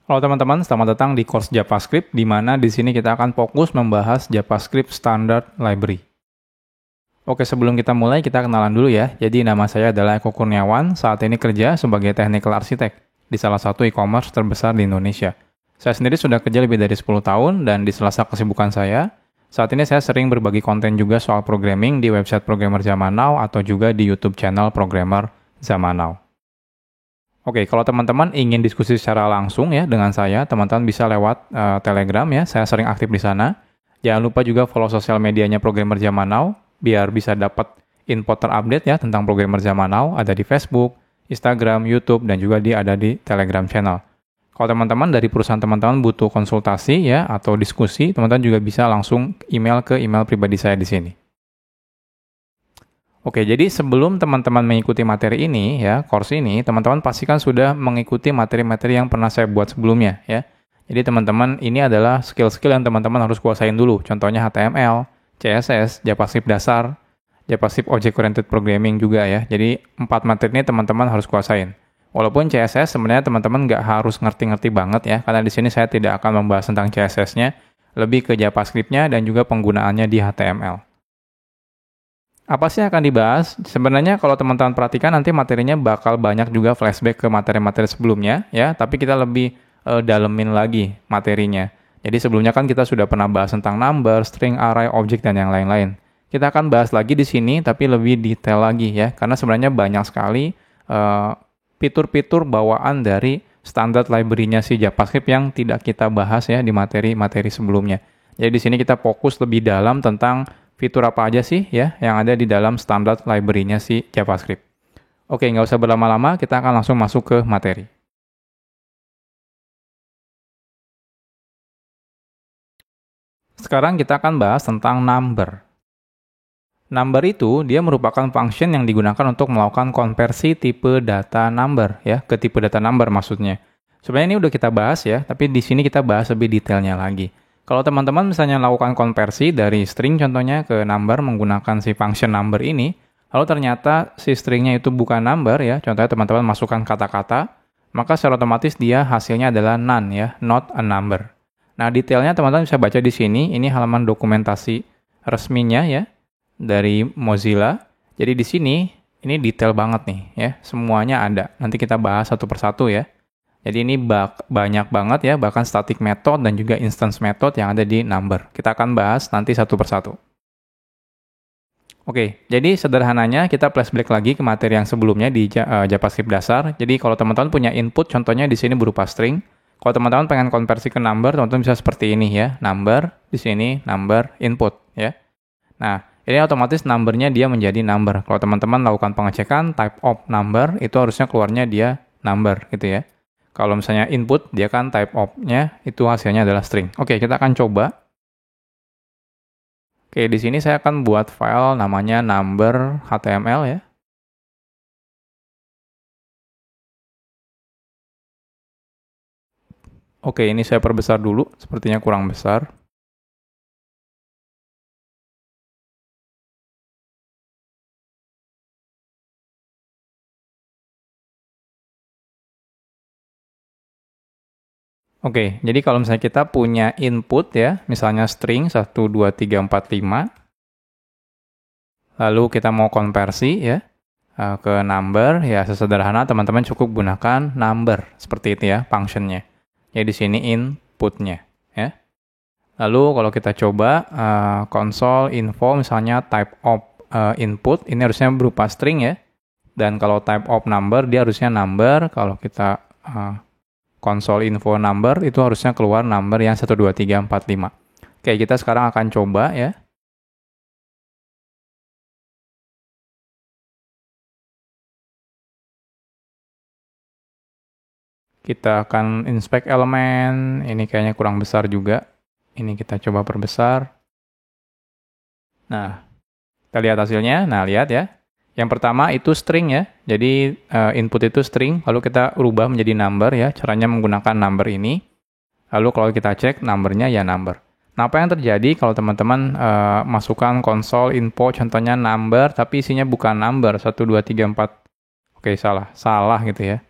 Halo teman-teman, selamat datang di course JavaScript, di mana di sini kita akan fokus membahas JavaScript Standard Library. Oke, sebelum kita mulai, kita kenalan dulu ya. Jadi nama saya adalah Eko Kurniawan, saat ini kerja sebagai Technical Architect di salah satu e-commerce terbesar di Indonesia. Saya sendiri sudah kerja lebih dari 10 tahun, dan di sela-sela kesibukan saya, saat ini saya sering berbagi konten juga soal programming di website Programmer Zaman Now atau juga di YouTube channel Programmer Zaman Now. Oke, kalau teman-teman ingin diskusi secara langsung ya dengan saya, teman-teman bisa lewat Telegram ya, saya sering aktif di sana. Jangan lupa juga follow sosial medianya Programmer Zaman Now, biar bisa dapat info terupdate ya tentang Programmer Zaman Now, ada di Facebook, Instagram, YouTube, dan juga ada di Telegram channel. Kalau teman-teman dari perusahaan teman-teman butuh konsultasi ya atau diskusi, teman-teman juga bisa langsung email ke email pribadi saya di sini. Oke, jadi sebelum teman-teman mengikuti materi ini, ya, course ini, teman-teman pastikan sudah mengikuti materi-materi yang pernah saya buat sebelumnya, ya. Jadi teman-teman, ini adalah skill-skill yang teman-teman harus kuasain dulu. Contohnya HTML, CSS, JavaScript dasar, JavaScript Object-Oriented Programming juga ya. Jadi 4 materi ini teman-teman harus kuasain. Walaupun CSS sebenarnya teman-teman nggak harus ngerti-ngerti banget ya, karena di sini saya tidak akan membahas tentang CSS-nya, lebih ke JavaScript-nya dan juga penggunaannya di HTML. Apa sih yang akan dibahas? Sebenarnya kalau teman-teman perhatikan nanti materinya bakal banyak juga flashback ke materi-materi sebelumnya ya, tapi kita lebih dalemin lagi materinya. Jadi sebelumnya kan kita sudah pernah bahas tentang number, string, array, object, dan yang lain-lain. Kita akan bahas lagi di sini tapi lebih detail lagi ya, karena sebenarnya banyak sekali fitur-fitur bawaan dari standar library-nya si JavaScript yang tidak kita bahas ya di materi-materi sebelumnya. Jadi di sini kita fokus lebih dalam tentang fitur apa aja sih ya yang ada di dalam standar library-nya si JavaScript. Oke, nggak usah berlama-lama, kita akan langsung masuk ke materi. Sekarang kita akan bahas tentang number. Number itu dia merupakan function yang digunakan untuk melakukan konversi tipe data number ya, ke tipe data number maksudnya. Sebenarnya ini udah kita bahas ya, tapi di sini kita bahas lebih detailnya lagi. Kalau teman-teman misalnya lakukan konversi dari string contohnya ke number menggunakan si function number ini, lalu ternyata si stringnya itu bukan number ya, contohnya teman-teman masukkan kata-kata, maka secara otomatis dia hasilnya adalah none ya, not a number. Nah, detailnya teman-teman bisa baca di sini, ini halaman dokumentasi resminya ya, dari Mozilla. Jadi di sini, ini detail banget nih ya, semuanya ada. Nanti kita bahas satu persatu ya. Jadi ini banyak banget ya, bahkan static method dan juga instance method yang ada di number. Kita akan bahas nanti satu persatu. Oke, jadi sederhananya kita flashback lagi ke materi yang sebelumnya di JavaScript dasar. Jadi kalau teman-teman punya input, contohnya di sini berupa string. Kalau teman-teman pengen konversi ke number, teman-teman bisa seperti ini ya. Number, di sini number input ya. Nah, ini otomatis numbernya dia menjadi number. Kalau teman-teman lakukan pengecekan type of number, itu harusnya keluarnya dia number gitu ya. Kalau misalnya input, dia kan type of-nya itu hasilnya adalah string. Oke, kita akan coba. Oke, di sini saya akan buat file namanya number HTML ya. Oke, ini saya perbesar dulu, sepertinya kurang besar. Oke, jadi kalau misalnya kita punya input ya, misalnya string 1, 2, 3, 4, 5, lalu kita mau konversi ya ke number, ya sesederhana teman-teman cukup gunakan number, seperti itu ya functionnya. Jadi di sini inputnya ya. Lalu kalau kita coba console info misalnya type of input, ini harusnya berupa string ya. Dan kalau type of number, dia harusnya number. Kalau kita console info number, itu harusnya keluar number yang 1, 2, 3, 4, 5. Oke, kita sekarang akan coba ya. Kita akan inspect elemen, ini kayaknya kurang besar juga. Ini kita coba perbesar. Nah, kita lihat hasilnya. Nah, lihat ya. Yang pertama itu string ya, jadi input itu string, lalu kita rubah menjadi number ya, caranya menggunakan number ini. Lalu kalau kita cek numbernya ya number. Nah, apa yang terjadi kalau teman-teman masukkan console info contohnya number, tapi isinya bukan number, 1, 2, 3, 4. Oke, salah gitu ya.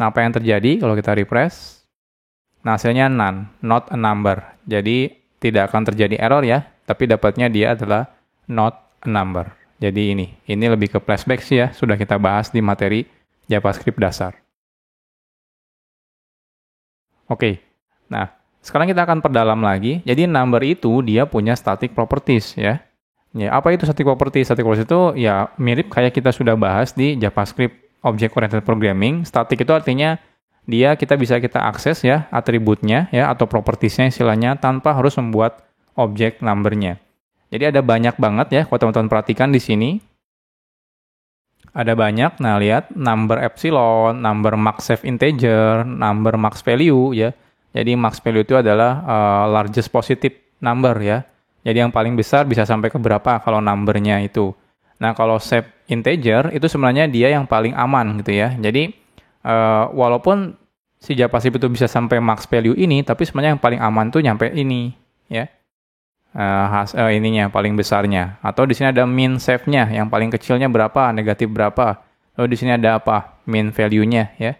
Nah, apa yang terjadi kalau kita refresh? Nah, hasilnya none, not a number. Jadi tidak akan terjadi error ya, tapi dapatnya dia adalah not a number. Jadi ini lebih ke flashback sih ya, sudah kita bahas di materi JavaScript dasar. Oke, nah sekarang kita akan perdalam lagi. Jadi number itu dia punya static properties ya. Ya, apa itu static properties? Static properties itu ya mirip kayak kita sudah bahas di JavaScript Object Oriented Programming. Static itu artinya kita bisa akses ya atributnya ya atau propertiesnya istilahnya tanpa harus membuat objek numbernya. Jadi ada banyak banget ya, kalau teman-teman perhatikan di sini. Ada banyak, nah lihat number epsilon, number max save integer, number max value ya. Jadi max value itu adalah largest positive number ya. Jadi yang paling besar bisa sampai ke berapa kalau numbernya itu. Nah kalau save integer itu sebenarnya dia yang paling aman gitu ya. Jadi walaupun si JavaScript itu bisa sampai max value ini, tapi sebenarnya yang paling aman tuh nyampe ini ya. Ininya paling besarnya. Atau di sini ada min save-nya, yang paling kecilnya berapa, negatif berapa. Lalu di sini ada apa? Min value-nya ya.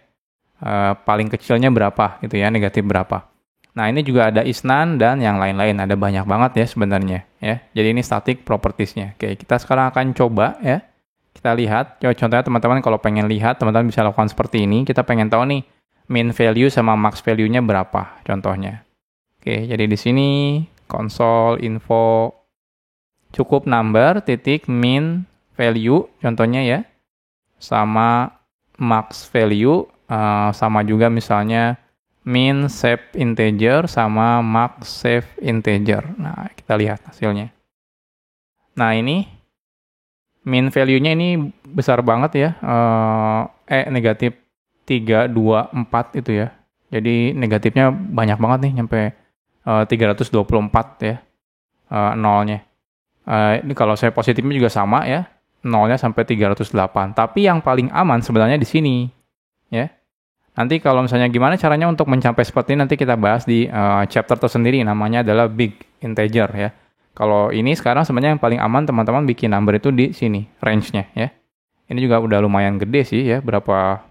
Paling kecilnya berapa gitu ya, negatif berapa. Nah, ini juga ada is none dan yang lain-lain. Ada banyak banget ya sebenarnya ya. Jadi ini static properties-nya. Oke, kita sekarang akan coba ya. Kita lihat. Contohnya teman-teman kalau pengen lihat, teman-teman bisa lakukan seperti ini. Kita pengen tahu nih min value sama max value-nya berapa contohnya. Oke, jadi di sini console info cukup number titik min value contohnya ya. Sama max value sama juga misalnya min save integer sama max save integer. Nah, kita lihat hasilnya. Nah, ini min value-nya ini besar banget ya. Negatif 3, 2, 4 itu ya. Jadi negatifnya banyak banget nih, nyampe 324 ya. Nolnya. Ini kalau saya positifnya juga sama ya. Nolnya sampai 308. Tapi yang paling aman sebenarnya di sini. Ya. Nanti kalau misalnya gimana caranya untuk mencapai seperti ini nanti kita bahas di chapter tersendiri, namanya adalah big integer ya. Kalau ini sekarang sebenarnya yang paling aman teman-teman bikin number itu di sini, range-nya ya. Ini juga udah lumayan gede sih ya, berapa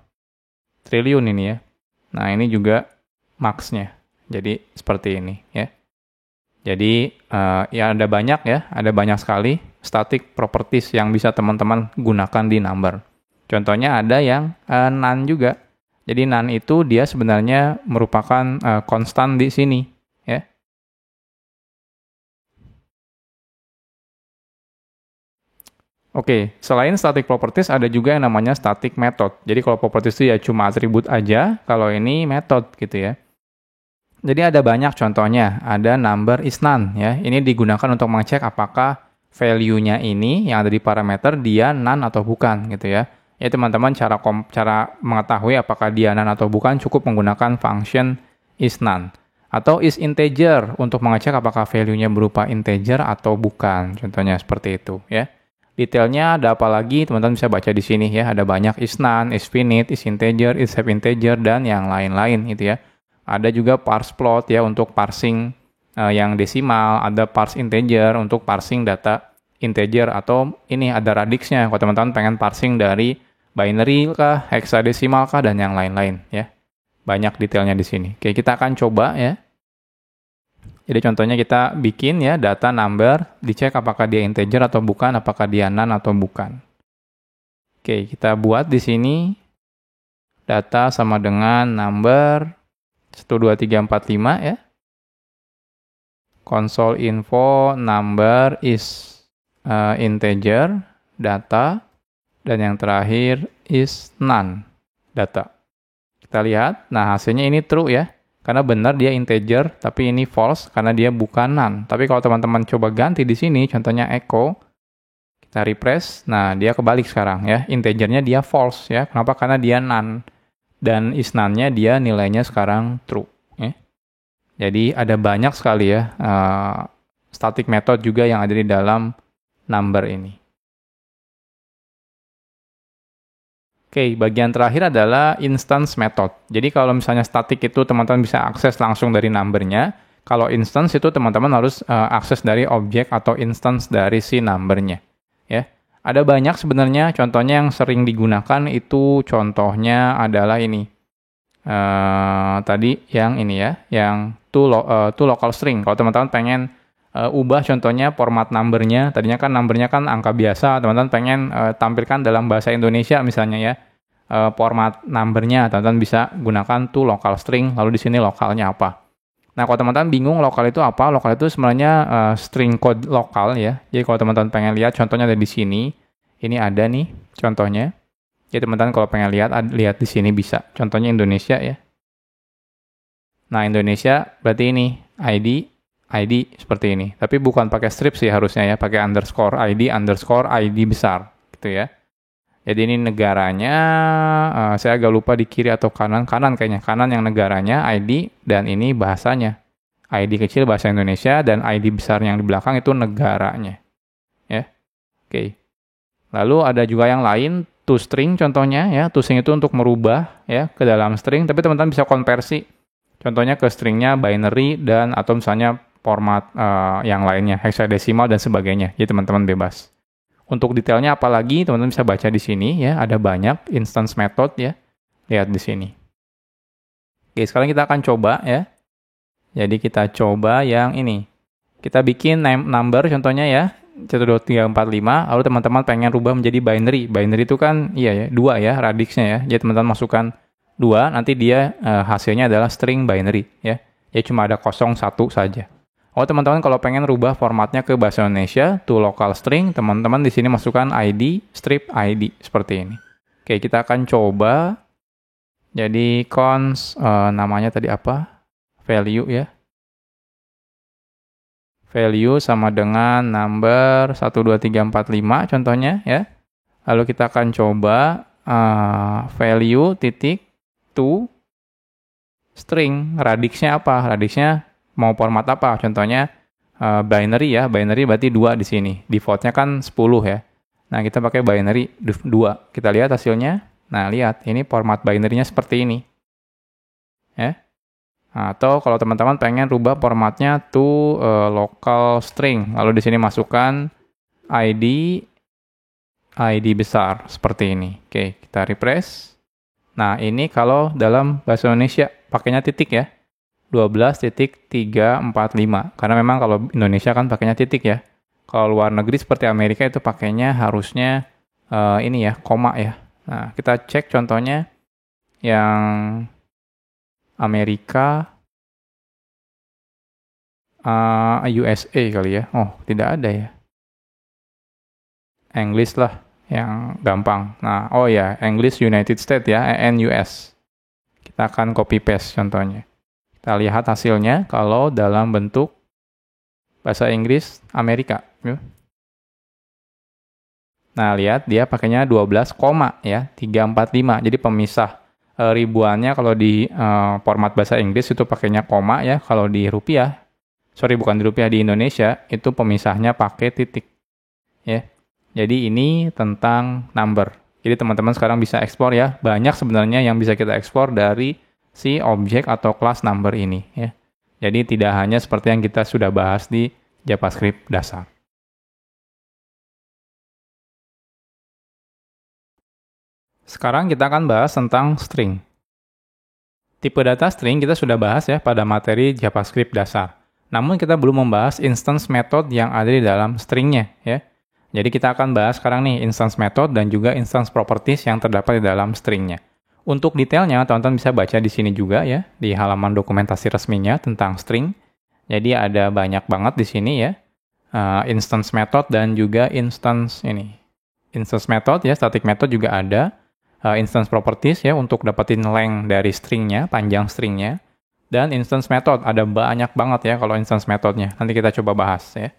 triliun ini ya. Nah, ini juga max-nya. Jadi seperti ini ya. Jadi ya ada banyak ya, ada banyak sekali static properties yang bisa teman-teman gunakan di number. Contohnya ada yang none juga. Jadi none itu dia sebenarnya merupakan konstan di sini, ya. Oke, selain static properties ada juga yang namanya static method. Jadi kalau properties itu ya cuma atribut aja, kalau ini method gitu ya. Jadi ada banyak contohnya, ada number is none ya. Ini digunakan untuk mengecek apakah value-nya ini yang ada di parameter dia none atau bukan gitu ya. Ya teman-teman cara mengetahui apakah dia none atau bukan cukup menggunakan function is none. Atau is integer untuk mengecek apakah value-nya berupa integer atau bukan. Contohnya seperti itu ya. Detailnya ada apa lagi teman-teman bisa baca di sini ya. Ada banyak is none, is finite, is integer, is half integer, dan yang lain-lain gitu ya. Ada juga parse plot ya untuk parsing yang desimal. Ada parse integer untuk parsing data integer. Atau ini ada radixnya kalau teman-teman pengen parsing dari binary kah, hexadesimal kah, dan yang lain-lain ya. Banyak detailnya di sini. Oke, kita akan coba ya. Jadi contohnya kita bikin ya data number, dicek apakah dia integer atau bukan, apakah dia none atau bukan. Oke, kita buat di sini data sama dengan number 1, 2, 3, 4, 5 ya. Console info number is integer data. Dan yang terakhir is none data. Kita lihat, nah hasilnya ini true ya. Karena benar dia integer, tapi ini false karena dia bukan none. Tapi kalau teman-teman coba ganti di sini, contohnya echo, kita refresh, nah dia kebalik sekarang ya. Integernya dia false ya. Kenapa? Karena dia none. Dan is none-nya dia nilainya sekarang true. Ya. Jadi ada banyak sekali ya static method juga yang ada di dalam number ini. Oke, bagian terakhir adalah instance method. Jadi kalau misalnya static itu teman-teman bisa akses langsung dari numbernya. Kalau instance itu teman-teman harus akses dari objek atau instance dari si numbernya. Ya, ada banyak sebenarnya. Contohnya yang sering digunakan itu contohnya adalah ini. tadi yang ini ya, yang to local string. Kalau teman-teman pengen ubah contohnya format numbernya, tadinya kan numbernya kan angka biasa, teman-teman pengen tampilkan dalam bahasa Indonesia misalnya ya, format numbernya, teman-teman bisa gunakan to local string, lalu di sini lokalnya apa. Nah, kalau teman-teman bingung lokal itu apa, lokal itu sebenarnya string code lokal ya. Jadi kalau teman-teman pengen lihat contohnya ada di sini, ini ada nih contohnya. Jadi teman-teman kalau pengen lihat di sini bisa. Contohnya Indonesia ya. Nah, Indonesia berarti ini ID seperti ini. Tapi bukan pakai strip sih harusnya ya, pakai underscore ID besar gitu ya. Jadi ini negaranya, saya agak lupa di kiri atau kanan kayaknya. Kanan yang negaranya, ID, dan ini bahasanya. ID kecil bahasa Indonesia, dan ID besar yang di belakang itu negaranya. Ya, oke. Lalu ada juga yang lain, toString contohnya, ya. toString itu untuk merubah ya ke dalam string, tapi teman-teman bisa konversi. Contohnya ke stringnya binary, dan atau misalnya format yang lainnya, hexadesimal dan sebagainya. Jadi teman-teman bebas. Untuk detailnya apalagi teman-teman bisa baca di sini ya, ada banyak instance method ya. Lihat di sini. Oke, sekarang kita akan coba ya. Jadi kita coba yang ini. Kita bikin number contohnya ya, 12345, lalu teman-teman pengen rubah menjadi binary. Binary itu kan iya ya, 2 ya radixnya ya. Jadi teman-teman masukkan 2, nanti dia hasilnya adalah string binary ya. Ya cuma ada 0, 1 saja. Oh, teman-teman kalau pengen rubah formatnya ke bahasa Indonesia, to local string, teman-teman di sini masukkan ID, strip ID, seperti ini. Oke, kita akan coba. Jadi, cons, namanya tadi apa? Value ya. Value sama dengan number 12345 contohnya ya. Lalu kita akan coba value titik to string. Radixnya apa? Radixnya mau format apa? Contohnya binary ya. Binary berarti 2 di sini. Defaultnya kan 10 ya. Nah, kita pakai binary 2. Kita lihat hasilnya. Nah, lihat. Ini format binary-nya seperti ini. Ya. Atau kalau teman-teman pengen rubah formatnya to local string. Lalu di sini masukkan ID besar. Seperti ini. Oke, kita refresh. Nah, ini kalau dalam bahasa Indonesia pakainya titik ya. 12.345. Karena memang kalau Indonesia kan pakainya titik ya. Kalau luar negeri seperti Amerika itu pakainya harusnya ini ya, koma ya. Nah, kita cek contohnya yang Amerika, USA kali ya. Oh, tidak ada ya. English lah yang gampang. Nah, oh ya, English United States ya, ENUS. Kita akan copy paste contohnya. Kita lihat hasilnya kalau dalam bentuk bahasa Inggris Amerika. Nah, lihat dia pakainya 12, ya, 345. Jadi pemisah ribuannya kalau di format bahasa Inggris itu pakainya koma ya. Kalau di rupiah, bukan di rupiah, di Indonesia itu pemisahnya pakai titik. Ya. Jadi ini tentang number. Jadi teman-teman sekarang bisa ekspor ya. Banyak sebenarnya yang bisa kita ekspor dari si objek atau kelas number ini ya. Jadi tidak hanya seperti yang kita sudah bahas di JavaScript dasar. Sekarang kita akan bahas tentang string. Tipe data string kita sudah bahas ya pada materi JavaScript dasar. Namun kita belum membahas instance method yang ada di dalam stringnya ya. Jadi kita akan bahas sekarang nih instance method dan juga instance properties yang terdapat di dalam stringnya. Untuk detailnya, teman-teman bisa baca di sini juga ya, di halaman dokumentasi resminya tentang string. Jadi ada banyak banget di sini ya, instance method dan juga instance method ya, static method juga ada, instance properties ya untuk dapetin length dari stringnya, panjang stringnya, dan instance method ada banyak banget ya kalau instance methodnya. Nanti kita coba bahas ya.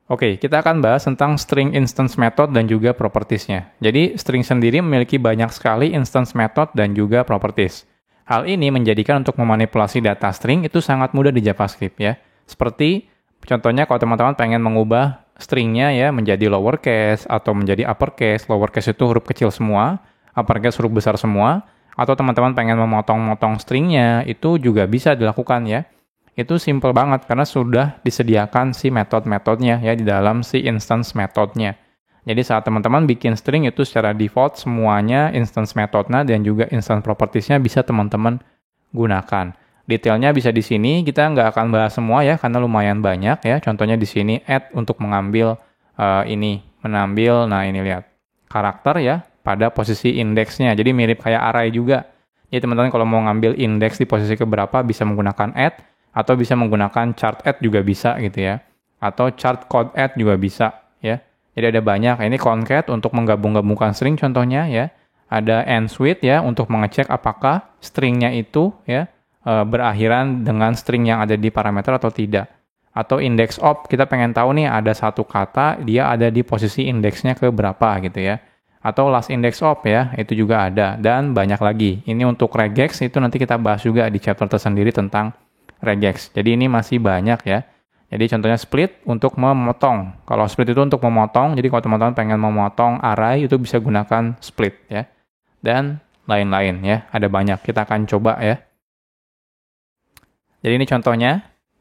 Oke, kita akan bahas tentang string instance method dan juga properties-nya. Jadi, string sendiri memiliki banyak sekali instance method dan juga properties. Hal ini menjadikan untuk memanipulasi data string itu sangat mudah di JavaScript ya. Seperti contohnya kalau teman-teman pengen mengubah stringnya ya menjadi lowercase atau menjadi uppercase. Lowercase itu huruf kecil semua, uppercase huruf besar semua. Atau teman-teman pengen memotong-motong stringnya, itu juga bisa dilakukan ya. Itu simple banget karena sudah disediakan si metode-metodenya ya di dalam si instance metodenya. Jadi saat teman-teman bikin string itu secara default semuanya instance methodnya dan juga instance propertiesnya bisa teman-teman gunakan. Detailnya bisa di sini, kita nggak akan bahas semua ya, karena lumayan banyak ya. Contohnya di sini add untuk mengambil nah ini lihat, karakter ya, pada posisi indeksnya. Jadi mirip kayak array juga. Jadi teman-teman kalau mau ngambil indeks di posisi keberapa bisa menggunakan add, atau bisa menggunakan chart add juga bisa gitu ya. Atau chart code add juga bisa ya. Jadi ada banyak. Ini concat untuk menggabung-gabungkan string contohnya ya. Ada end switch ya untuk mengecek apakah stringnya itu ya berakhiran dengan string yang ada di parameter atau tidak. Atau index of, kita pengen tahu nih ada satu kata, dia ada di posisi indeksnya ke berapa gitu ya. Atau last index of ya, itu juga ada. Dan banyak lagi. Ini untuk regex, itu nanti kita bahas juga di chapter tersendiri tentang regex. Jadi ini masih banyak ya. Jadi contohnya split untuk memotong. Kalau split itu untuk memotong, jadi kalau teman-teman pengen memotong array, itu bisa gunakan split ya. Dan lain-lain ya, ada banyak. Kita akan coba ya. Jadi ini contohnya,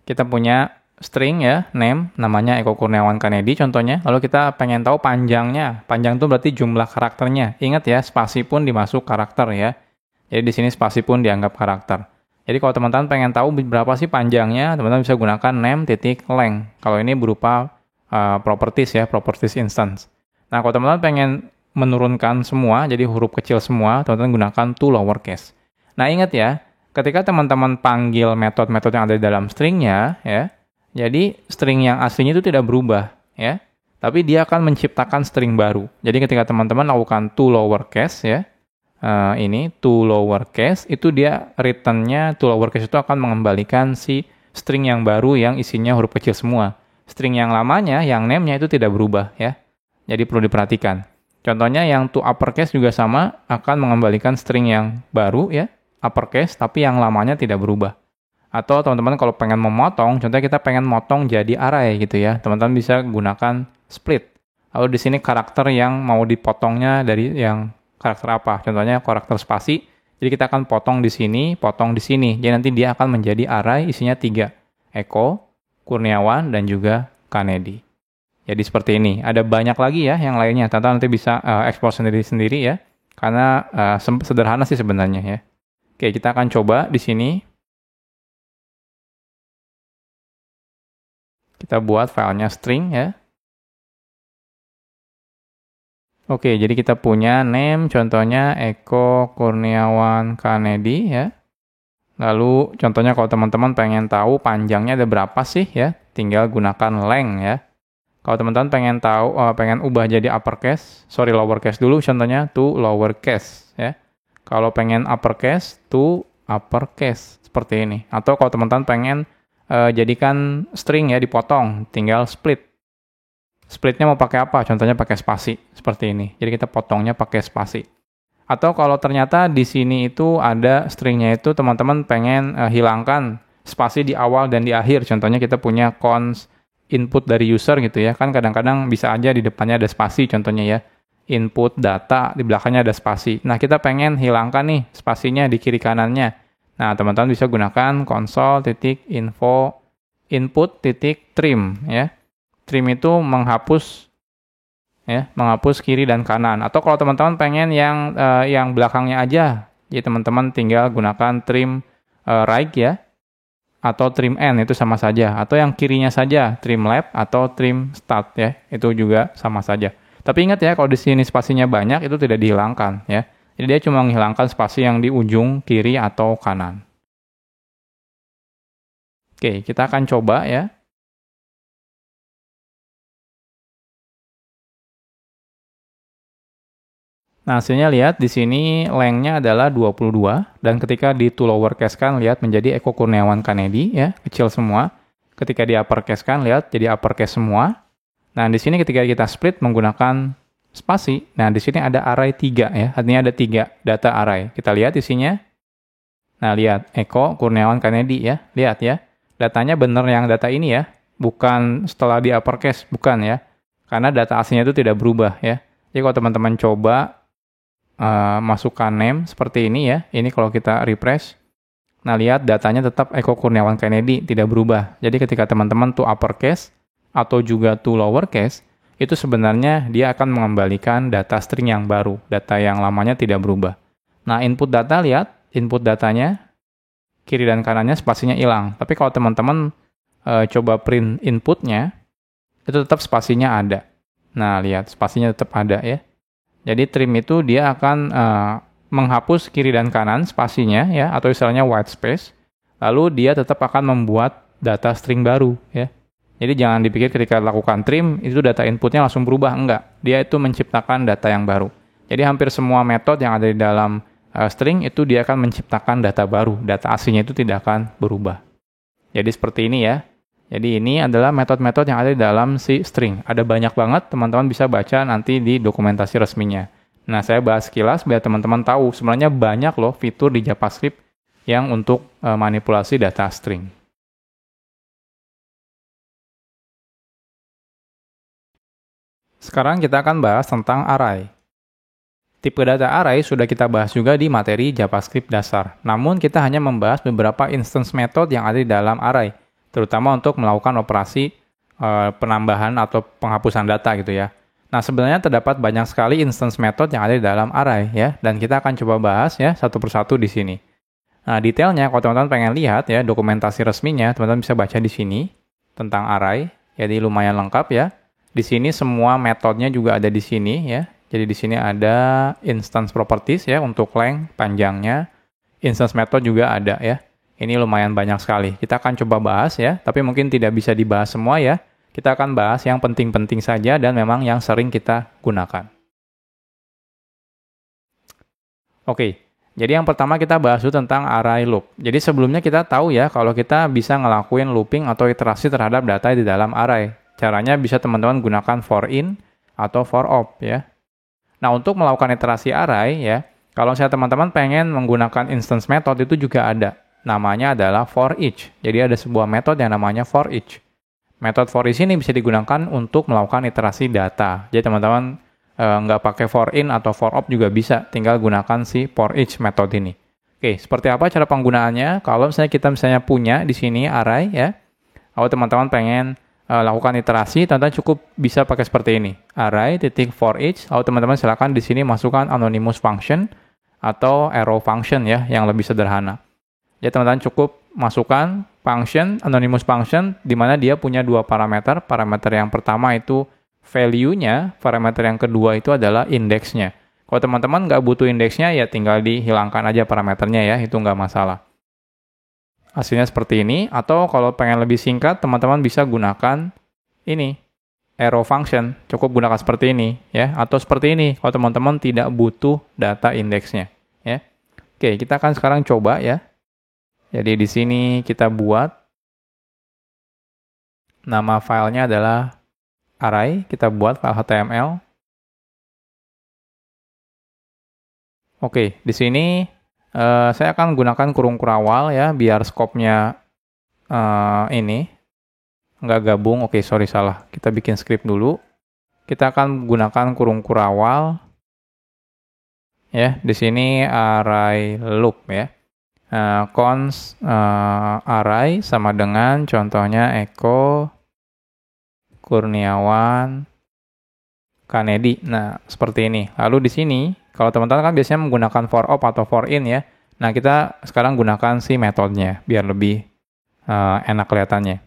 kita punya string ya, name, namanya Eko Kurniawan Kanedi contohnya. Lalu kita pengen tahu panjangnya. Panjang itu berarti jumlah karakternya. Ingat ya, spasi pun dimasuk karakter ya. Jadi di sini spasi pun dianggap karakter. Jadi kalau teman-teman pengen tahu berapa sih panjangnya, teman-teman bisa gunakan name.length. Kalau ini berupa properties ya, properties instance. Nah, kalau teman-teman pengen menurunkan semua, jadi huruf kecil semua, teman-teman gunakan to lowercase. Nah, ingat ya, ketika teman-teman panggil metode-metode yang ada di dalam stringnya, ya, jadi string yang aslinya itu tidak berubah, ya, tapi dia akan menciptakan string baru. Jadi ketika teman-teman lakukan to lowercase, ya, ini to lowercase, itu dia return-nya to lowercase itu akan mengembalikan si string yang baru yang isinya huruf kecil semua. String yang lamanya, yang name-nya itu tidak berubah, ya. Jadi perlu diperhatikan. Contohnya yang to uppercase juga sama, akan mengembalikan string yang baru, ya, uppercase, tapi yang lamanya tidak berubah. Atau teman-teman kalau pengen memotong, contohnya kita pengen motong jadi array gitu ya, teman-teman bisa gunakan split. Lalu di sini karakter yang mau dipotongnya dari yang karakter apa? Contohnya karakter spasi. Jadi kita akan potong di sini, potong di sini. Jadi nanti dia akan menjadi array isinya 3. Eko, Kurniawan, dan juga Kanedi. Jadi seperti ini. Ada banyak lagi ya yang lainnya. Teman-teman nanti bisa explore sendiri-sendiri ya. Karena sederhana sih sebenarnya ya. Oke, kita akan coba di sini. Kita buat filenya string ya. Oke, jadi kita punya name, contohnya Eko Kurniawan Kanedi ya. Lalu contohnya kalau teman-teman pengen tahu panjangnya ada berapa sih ya, tinggal gunakan length ya. Kalau teman-teman pengen tahu, pengen ubah jadi lowercase dulu, contohnya to lowercase ya. Kalau pengen uppercase, to uppercase, seperti ini. Atau kalau teman-teman pengen jadikan string ya, dipotong, tinggal split. Splitnya mau pakai apa? Contohnya pakai spasi, seperti ini. Jadi kita potongnya pakai spasi. Atau kalau ternyata di sini itu ada stringnya itu teman-teman pengen hilangkan spasi di awal dan di akhir. Contohnya kita punya const input dari user gitu ya. Kan kadang-kadang bisa aja di depannya ada spasi contohnya ya. Input data, di belakangnya ada spasi. Nah, kita pengen hilangkan nih spasinya di kiri kanannya. Nah, teman-teman bisa gunakan console.info input.trim ya. Trim itu menghapus kiri dan kanan. Atau kalau teman-teman pengen yang belakangnya aja, jadi teman-teman tinggal gunakan trim right ya. Atau trim end itu sama saja. Atau yang kirinya saja, trim left atau trim start ya. Itu juga sama saja. Tapi ingat ya, kalau di sini spasinya banyak, itu tidak dihilangkan ya. Jadi dia cuma menghilangkan spasi yang di ujung kiri atau kanan. Oke, kita akan coba ya. Nah, hasilnya lihat di sini length-nya adalah 22 dan ketika di to lowercase kan lihat menjadi Eko Kurniawan Kanedi ya, kecil semua. Ketika di uppercase kan lihat jadi uppercase semua. Nah, di sini ketika kita split menggunakan spasi, nah di sini ada array 3 ya, artinya ada 3 data array. Kita lihat isinya. Nah, lihat Eko Kurniawan Kanedi ya, lihat ya. Datanya benar yang data ini ya, bukan setelah di uppercase, bukan ya. Karena data aslinya itu tidak berubah ya. Jadi kalau teman-teman coba masukkan name seperti ini ya. Ini kalau kita refresh. Nah, lihat datanya tetap Eko Kurniawan Kanedi, tidak berubah. Jadi ketika teman-teman to uppercase atau juga to lowercase, itu sebenarnya dia akan mengembalikan data string yang baru, data yang lamanya tidak berubah. Nah, input data, lihat, input datanya, kiri dan kanannya spasinya hilang. Tapi kalau teman-teman coba print inputnya, itu tetap spasinya ada. Nah, lihat, spasinya tetap ada ya. Jadi trim itu dia akan menghapus kiri dan kanan spasinya ya, atau istilahnya white space. Lalu dia tetap akan membuat data string baru ya. Jadi jangan dipikir ketika lakukan trim itu data inputnya langsung berubah, enggak. Dia itu menciptakan data yang baru. Jadi hampir semua metode yang ada di dalam string itu dia akan menciptakan data baru. Data aslinya itu tidak akan berubah. Jadi seperti ini ya. Jadi ini adalah metode-metode yang ada di dalam si string. Ada banyak banget, teman-teman bisa baca nanti di dokumentasi resminya. Nah, saya bahas sekilas biar teman-teman tahu sebenarnya banyak loh fitur di JavaScript yang untuk manipulasi data string. Sekarang kita akan bahas tentang array. Tipe data array sudah kita bahas juga di materi JavaScript dasar. Namun kita hanya membahas beberapa instance method yang ada di dalam array, terutama untuk melakukan operasi penambahan atau penghapusan data gitu ya. Nah, sebenarnya terdapat banyak sekali instance method yang ada di dalam array ya, dan kita akan coba bahas ya satu persatu di sini. Nah, detailnya kalau teman-teman pengen lihat ya dokumentasi resminya, teman-teman bisa baca di sini tentang array. Jadi lumayan lengkap ya. Di sini semua metodenya juga ada di sini ya. Jadi di sini ada instance properties ya untuk length, panjangnya. Instance method juga ada ya. Ini lumayan banyak sekali. Kita akan coba bahas ya, tapi mungkin tidak bisa dibahas semua ya. Kita akan bahas yang penting-penting saja dan memang yang sering kita gunakan. Oke, jadi yang pertama kita bahas dulu tentang array loop. Jadi sebelumnya kita tahu ya kalau kita bisa ngelakuin looping atau iterasi terhadap data di dalam array. Caranya bisa teman-teman gunakan for in atau for op ya. Nah, untuk melakukan iterasi array ya, kalau saya teman-teman pengen menggunakan instance method itu juga ada. Namanya adalah for each. Jadi ada sebuah metode yang namanya for each. Metode for each ini bisa digunakan untuk melakukan iterasi data. Jadi teman-teman nggak pakai for in atau for op juga bisa, tinggal gunakan si for each metode ini. Oke, seperti apa cara penggunaannya? Kalau misalnya kita punya di sini array ya, kalau teman-teman pengen lakukan iterasi, teman-teman cukup bisa pakai seperti ini. Array titik for each. Lalu teman-teman silakan di sini masukkan anonymous function atau arrow function ya, yang lebih sederhana. Jadi teman-teman cukup masukkan function, anonymous function, di mana dia punya dua parameter. Parameter yang pertama itu value-nya, parameter yang kedua itu adalah indeksnya. Kalau teman-teman nggak butuh indeksnya, ya tinggal dihilangkan aja parameternya ya, itu nggak masalah. Hasilnya seperti ini, atau kalau pengen lebih singkat, teman-teman bisa gunakan ini, arrow function. Cukup gunakan seperti ini, ya, atau seperti ini, kalau teman-teman tidak butuh data indeksnya, ya. Oke, kita akan sekarang coba, ya. Jadi di sini kita buat, nama filenya adalah array, kita buat file HTML. Oke, di sini saya akan gunakan kurung kurawal ya, biar skopnya ini nggak gabung. Oke, sorry salah. Kita bikin script dulu. Kita akan gunakan kurung kurawal. Ya, di sini array loop ya. Const array sama dengan contohnya Eko Kurniawan Kanedi. Nah, seperti ini. Lalu di sini kalau teman-teman kan biasanya menggunakan for op atau for in ya. Nah, kita sekarang gunakan si metodenya biar lebih enak kelihatannya.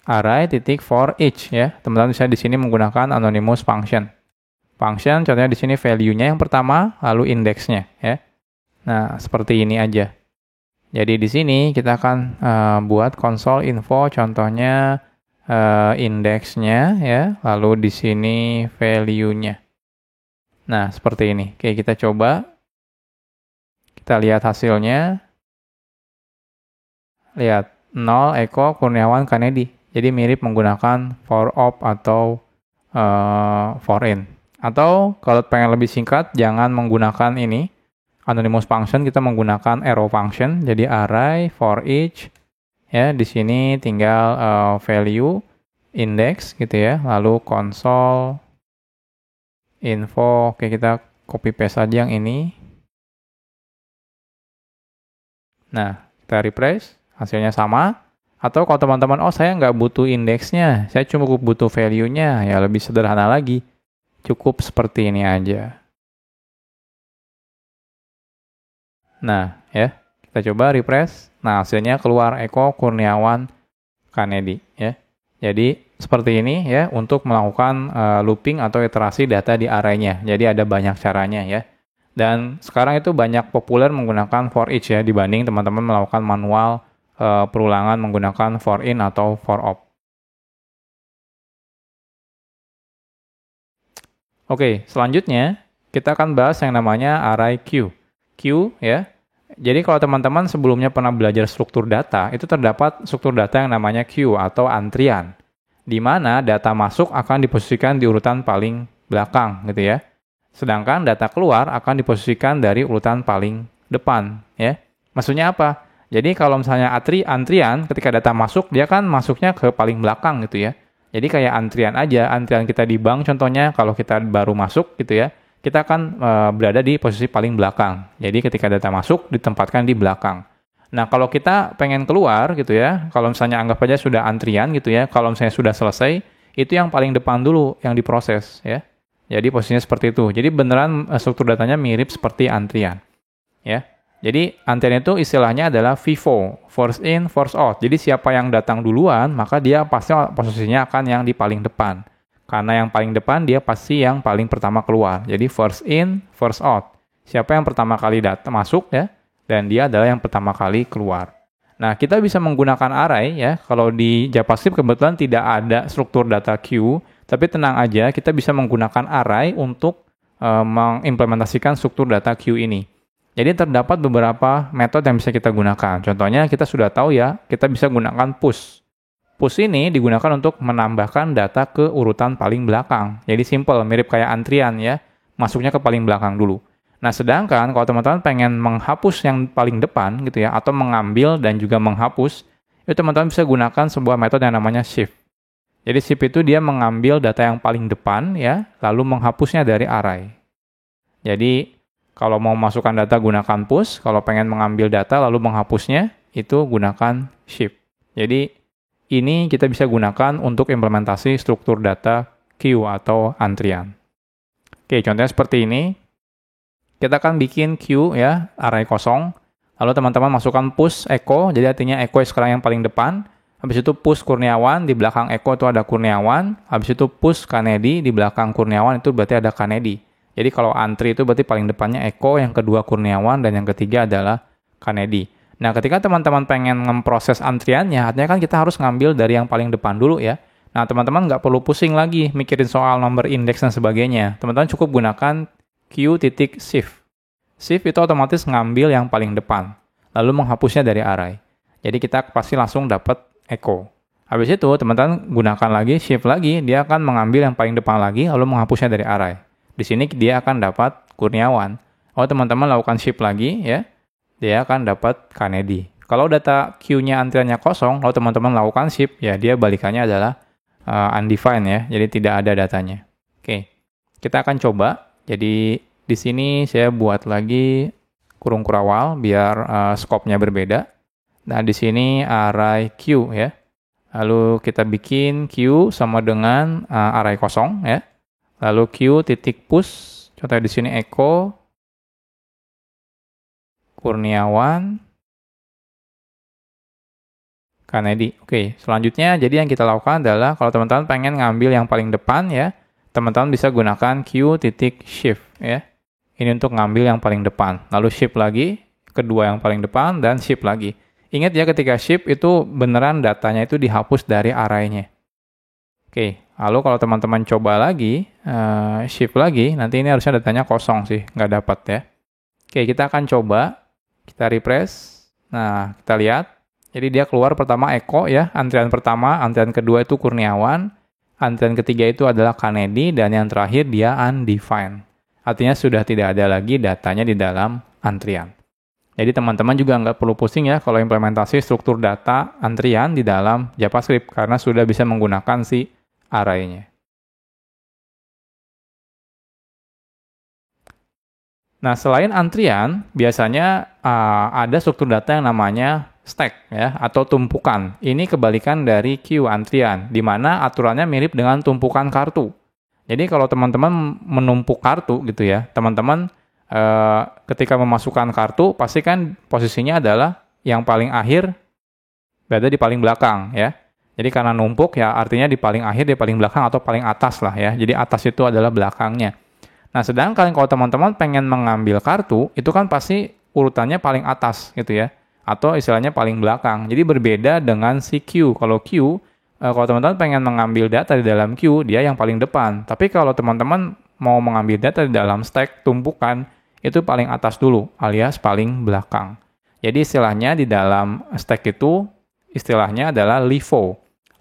Array titik for each ya. Teman-teman bisa di sini menggunakan anonymous function. Function contohnya di sini value-nya yang pertama, lalu indeksnya ya. Nah, seperti ini aja. Jadi di sini kita akan buat console info contohnya indeksnya ya, lalu di sini value-nya. Nah, seperti ini. Oke, kita coba. Kita lihat hasilnya. Lihat, 0 Eko Kurniawan Kanedi. Jadi mirip menggunakan for op atau for in. Atau kalau pengen lebih singkat, jangan menggunakan ini. Anonymous function, kita menggunakan arrow function. Jadi array for each. Ya, di sini tinggal value, index gitu ya. Lalu console info, oke kita copy paste aja yang ini. Nah, kita refresh, hasilnya sama. Atau kalau teman-teman, oh saya nggak butuh indeksnya, saya cuma butuh value-nya, ya lebih sederhana lagi. Cukup seperti ini aja. Nah, ya, kita coba refresh. Nah, hasilnya keluar Eko Kurniawan Kanedi, ya. Jadi, seperti ini ya, untuk melakukan looping atau iterasi data di array-nya. Jadi, ada banyak caranya ya. Dan sekarang itu banyak populer menggunakan for each ya, dibanding teman-teman melakukan manual perulangan menggunakan for in atau for op. Oke, selanjutnya kita akan bahas yang namanya array queue. Queue ya. Jadi kalau teman-teman sebelumnya pernah belajar struktur data, itu terdapat struktur data yang namanya queue atau antrian, di mana data masuk akan diposisikan di urutan paling belakang gitu ya. Sedangkan data keluar akan diposisikan dari urutan paling depan ya. Maksudnya apa? Jadi kalau misalnya antrian ketika data masuk, dia kan masuknya ke paling belakang gitu ya. Jadi kayak antrian aja, antrian kita di bank contohnya, kalau kita baru masuk gitu ya, kita akan berada di posisi paling belakang. Jadi ketika data masuk, ditempatkan di belakang. Nah kalau kita pengen keluar gitu ya, kalau misalnya anggap aja sudah antrian gitu ya, kalau misalnya sudah selesai, itu yang paling depan dulu yang diproses ya. Jadi posisinya seperti itu. Jadi beneran struktur datanya mirip seperti antrian ya. Jadi antrian itu istilahnya adalah FIFO, first in, first out. Jadi siapa yang datang duluan, maka dia pasti posisinya akan yang di paling depan. Karena yang paling depan dia pasti yang paling pertama keluar. Jadi first in, first out. Siapa yang pertama kali masuk ya, dan dia adalah yang pertama kali keluar. Nah, kita bisa menggunakan array ya. Kalau di JavaScript kebetulan tidak ada struktur data queue, tapi tenang aja, kita bisa menggunakan array untuk mengimplementasikan struktur data queue ini. Jadi terdapat beberapa metode yang bisa kita gunakan. Contohnya kita sudah tahu ya, kita bisa gunakan push. Push ini digunakan untuk menambahkan data ke urutan paling belakang. Jadi simple, mirip kayak antrian ya, masuknya ke paling belakang dulu. Nah, sedangkan kalau teman-teman pengen menghapus yang paling depan gitu ya, atau mengambil dan juga menghapus, itu teman-teman bisa gunakan sebuah metode yang namanya shift. Jadi shift itu dia mengambil data yang paling depan ya, lalu menghapusnya dari array. Jadi kalau mau masukkan data gunakan push, kalau pengen mengambil data lalu menghapusnya, itu gunakan shift. Jadi ini kita bisa gunakan untuk implementasi struktur data queue atau antrian. Oke, contohnya seperti ini. Kita akan bikin queue ya, array kosong. Lalu teman-teman masukkan push Eko, jadi artinya Eko sekarang yang paling depan. Habis itu push Kurniawan, di belakang Eko itu ada Kurniawan. Habis itu push Kanedi, di belakang Kurniawan itu berarti ada Kanedi. Jadi kalau antri itu berarti paling depannya Eko, yang kedua Kurniawan, dan yang ketiga adalah Kanedi. Nah, ketika teman-teman pengen memproses antriannya, artinya kan kita harus ngambil dari yang paling depan dulu ya. Nah, teman-teman nggak perlu pusing lagi mikirin soal nomor indeks dan sebagainya. Teman-teman cukup gunakan Q.shift. Shift itu otomatis ngambil yang paling depan, lalu menghapusnya dari array. Jadi kita pasti langsung dapat Eko. Habis itu teman-teman gunakan lagi shift lagi, dia akan mengambil yang paling depan lagi, lalu menghapusnya dari array. Di sini dia akan dapat Kurniawan. Oh, teman-teman lakukan shift lagi ya, dia akan dapat Kanedi. Kalau data queue-nya antriannya kosong, lalu teman-teman lakukan shift, ya dia balikannya adalah undefined ya, jadi tidak ada datanya. Oke, kita akan coba. Jadi di sini saya buat lagi kurung kurawal biar scope-nya berbeda. Nah, di sini array queue ya. Lalu kita bikin queue sama dengan array kosong ya. Lalu Q.push, contohnya di sini Eko, Kurniawan, Kanedi. Oke, selanjutnya jadi yang kita lakukan adalah kalau teman-teman pengen ngambil yang paling depan ya, teman-teman bisa gunakan Q.shift ya. Ini untuk ngambil yang paling depan. Lalu shift lagi, kedua yang paling depan, dan shift lagi. Ingat ya ketika shift itu beneran datanya itu dihapus dari array-nya. Oke, lalu kalau teman-teman coba lagi, shift lagi, nanti ini harusnya datanya kosong sih, nggak dapat ya. Oke, kita akan coba, kita refresh. Nah, kita lihat. Jadi dia keluar pertama Eko ya, antrian pertama, antrian kedua itu Kurniawan, antrian ketiga itu adalah Kanedi, dan yang terakhir dia undefined. Artinya sudah tidak ada lagi datanya di dalam antrian. Jadi teman-teman juga nggak perlu pusing ya kalau implementasi struktur data antrian di dalam JavaScript, karena sudah bisa menggunakan si array-nya. Nah, selain antrian, biasanya ada struktur data yang namanya stack ya atau tumpukan. Ini kebalikan dari queue antrian, di mana aturannya mirip dengan tumpukan kartu. Jadi kalau teman-teman menumpuk kartu gitu ya, teman-teman ketika memasukkan kartu pasti kan posisinya adalah yang paling akhir berada di paling belakang ya. Jadi karena numpuk ya artinya di paling akhir, di paling belakang atau paling atas lah ya. Jadi atas itu adalah belakangnya. Nah sedangkan kalau teman-teman pengen mengambil kartu, itu kan pasti urutannya paling atas gitu ya. Atau istilahnya paling belakang. Jadi berbeda dengan si queue. Kalau queue, kalau teman-teman pengen mengambil data di dalam queue, dia yang paling depan. Tapi kalau teman-teman mau mengambil data di dalam stack, tumpukan, itu paling atas dulu, alias paling belakang. Jadi istilahnya di dalam stack itu, istilahnya adalah LIFO.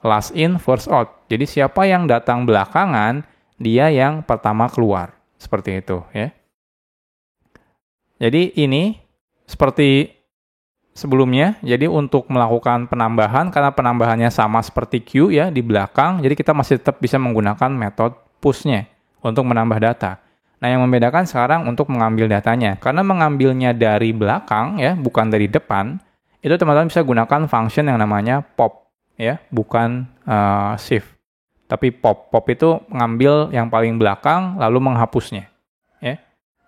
Last in, first out. Jadi siapa yang datang belakangan, dia yang pertama keluar. Seperti itu ya. Jadi ini seperti sebelumnya, jadi untuk melakukan penambahan, karena penambahannya sama seperti queue ya, di belakang, jadi kita masih tetap bisa menggunakan metode push-nya untuk menambah data. Nah, yang membedakan sekarang untuk mengambil datanya. Karena mengambilnya dari belakang ya, bukan dari depan, itu teman-teman bisa gunakan function yang namanya pop ya, bukan shift. Tapi pop. Pop itu ngambil yang paling belakang, lalu menghapusnya. Ya.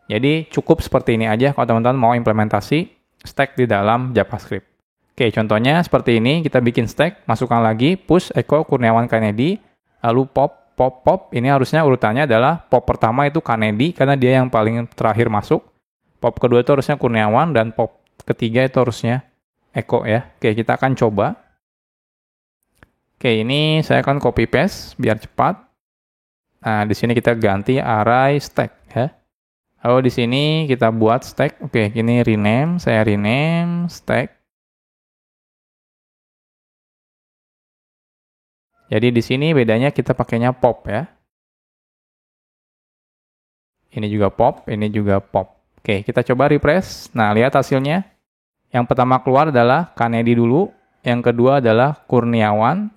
Jadi cukup seperti ini aja kalau teman-teman mau implementasi stack di dalam JavaScript. Oke, contohnya seperti ini, kita bikin stack, masukkan lagi, push, echo, Kurniawan Kennedy, lalu pop, pop, pop. Ini harusnya urutannya adalah pop pertama itu Kennedy, karena dia yang paling terakhir masuk. Pop kedua itu harusnya Kurniawan, dan pop ketiga itu harusnya echo ya. Oke, kita akan coba. Oke, ini saya akan copy paste biar cepat. Nah, di sini kita ganti array stack ya. Lalu di sini kita buat stack. Oke, ini rename, saya rename stack. Jadi di sini bedanya kita pakainya pop ya. Ini juga pop, ini juga pop. Oke, kita coba refresh. Nah, lihat hasilnya. Yang pertama keluar adalah Kennedy dulu, yang kedua adalah Kurniawan,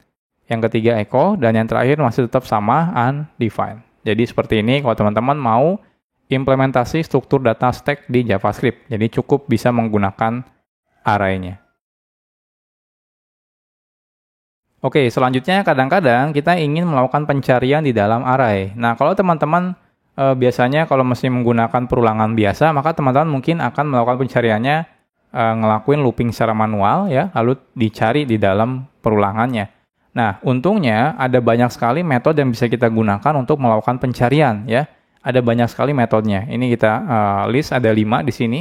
yang ketiga echo, dan yang terakhir masih tetap sama undefined. Jadi seperti ini kalau teman-teman mau implementasi struktur data stack di JavaScript. Jadi cukup bisa menggunakan array-nya. Oke, selanjutnya kadang-kadang kita ingin melakukan pencarian di dalam array. Nah, kalau teman-teman biasanya kalau masih menggunakan perulangan biasa, maka teman-teman mungkin akan melakukan pencariannya ngelakuin looping secara manual ya, lalu dicari di dalam perulangannya. Nah, untungnya ada banyak sekali metode yang bisa kita gunakan untuk melakukan pencarian ya. Ada banyak sekali metodenya. Ini kita list ada 5 di sini.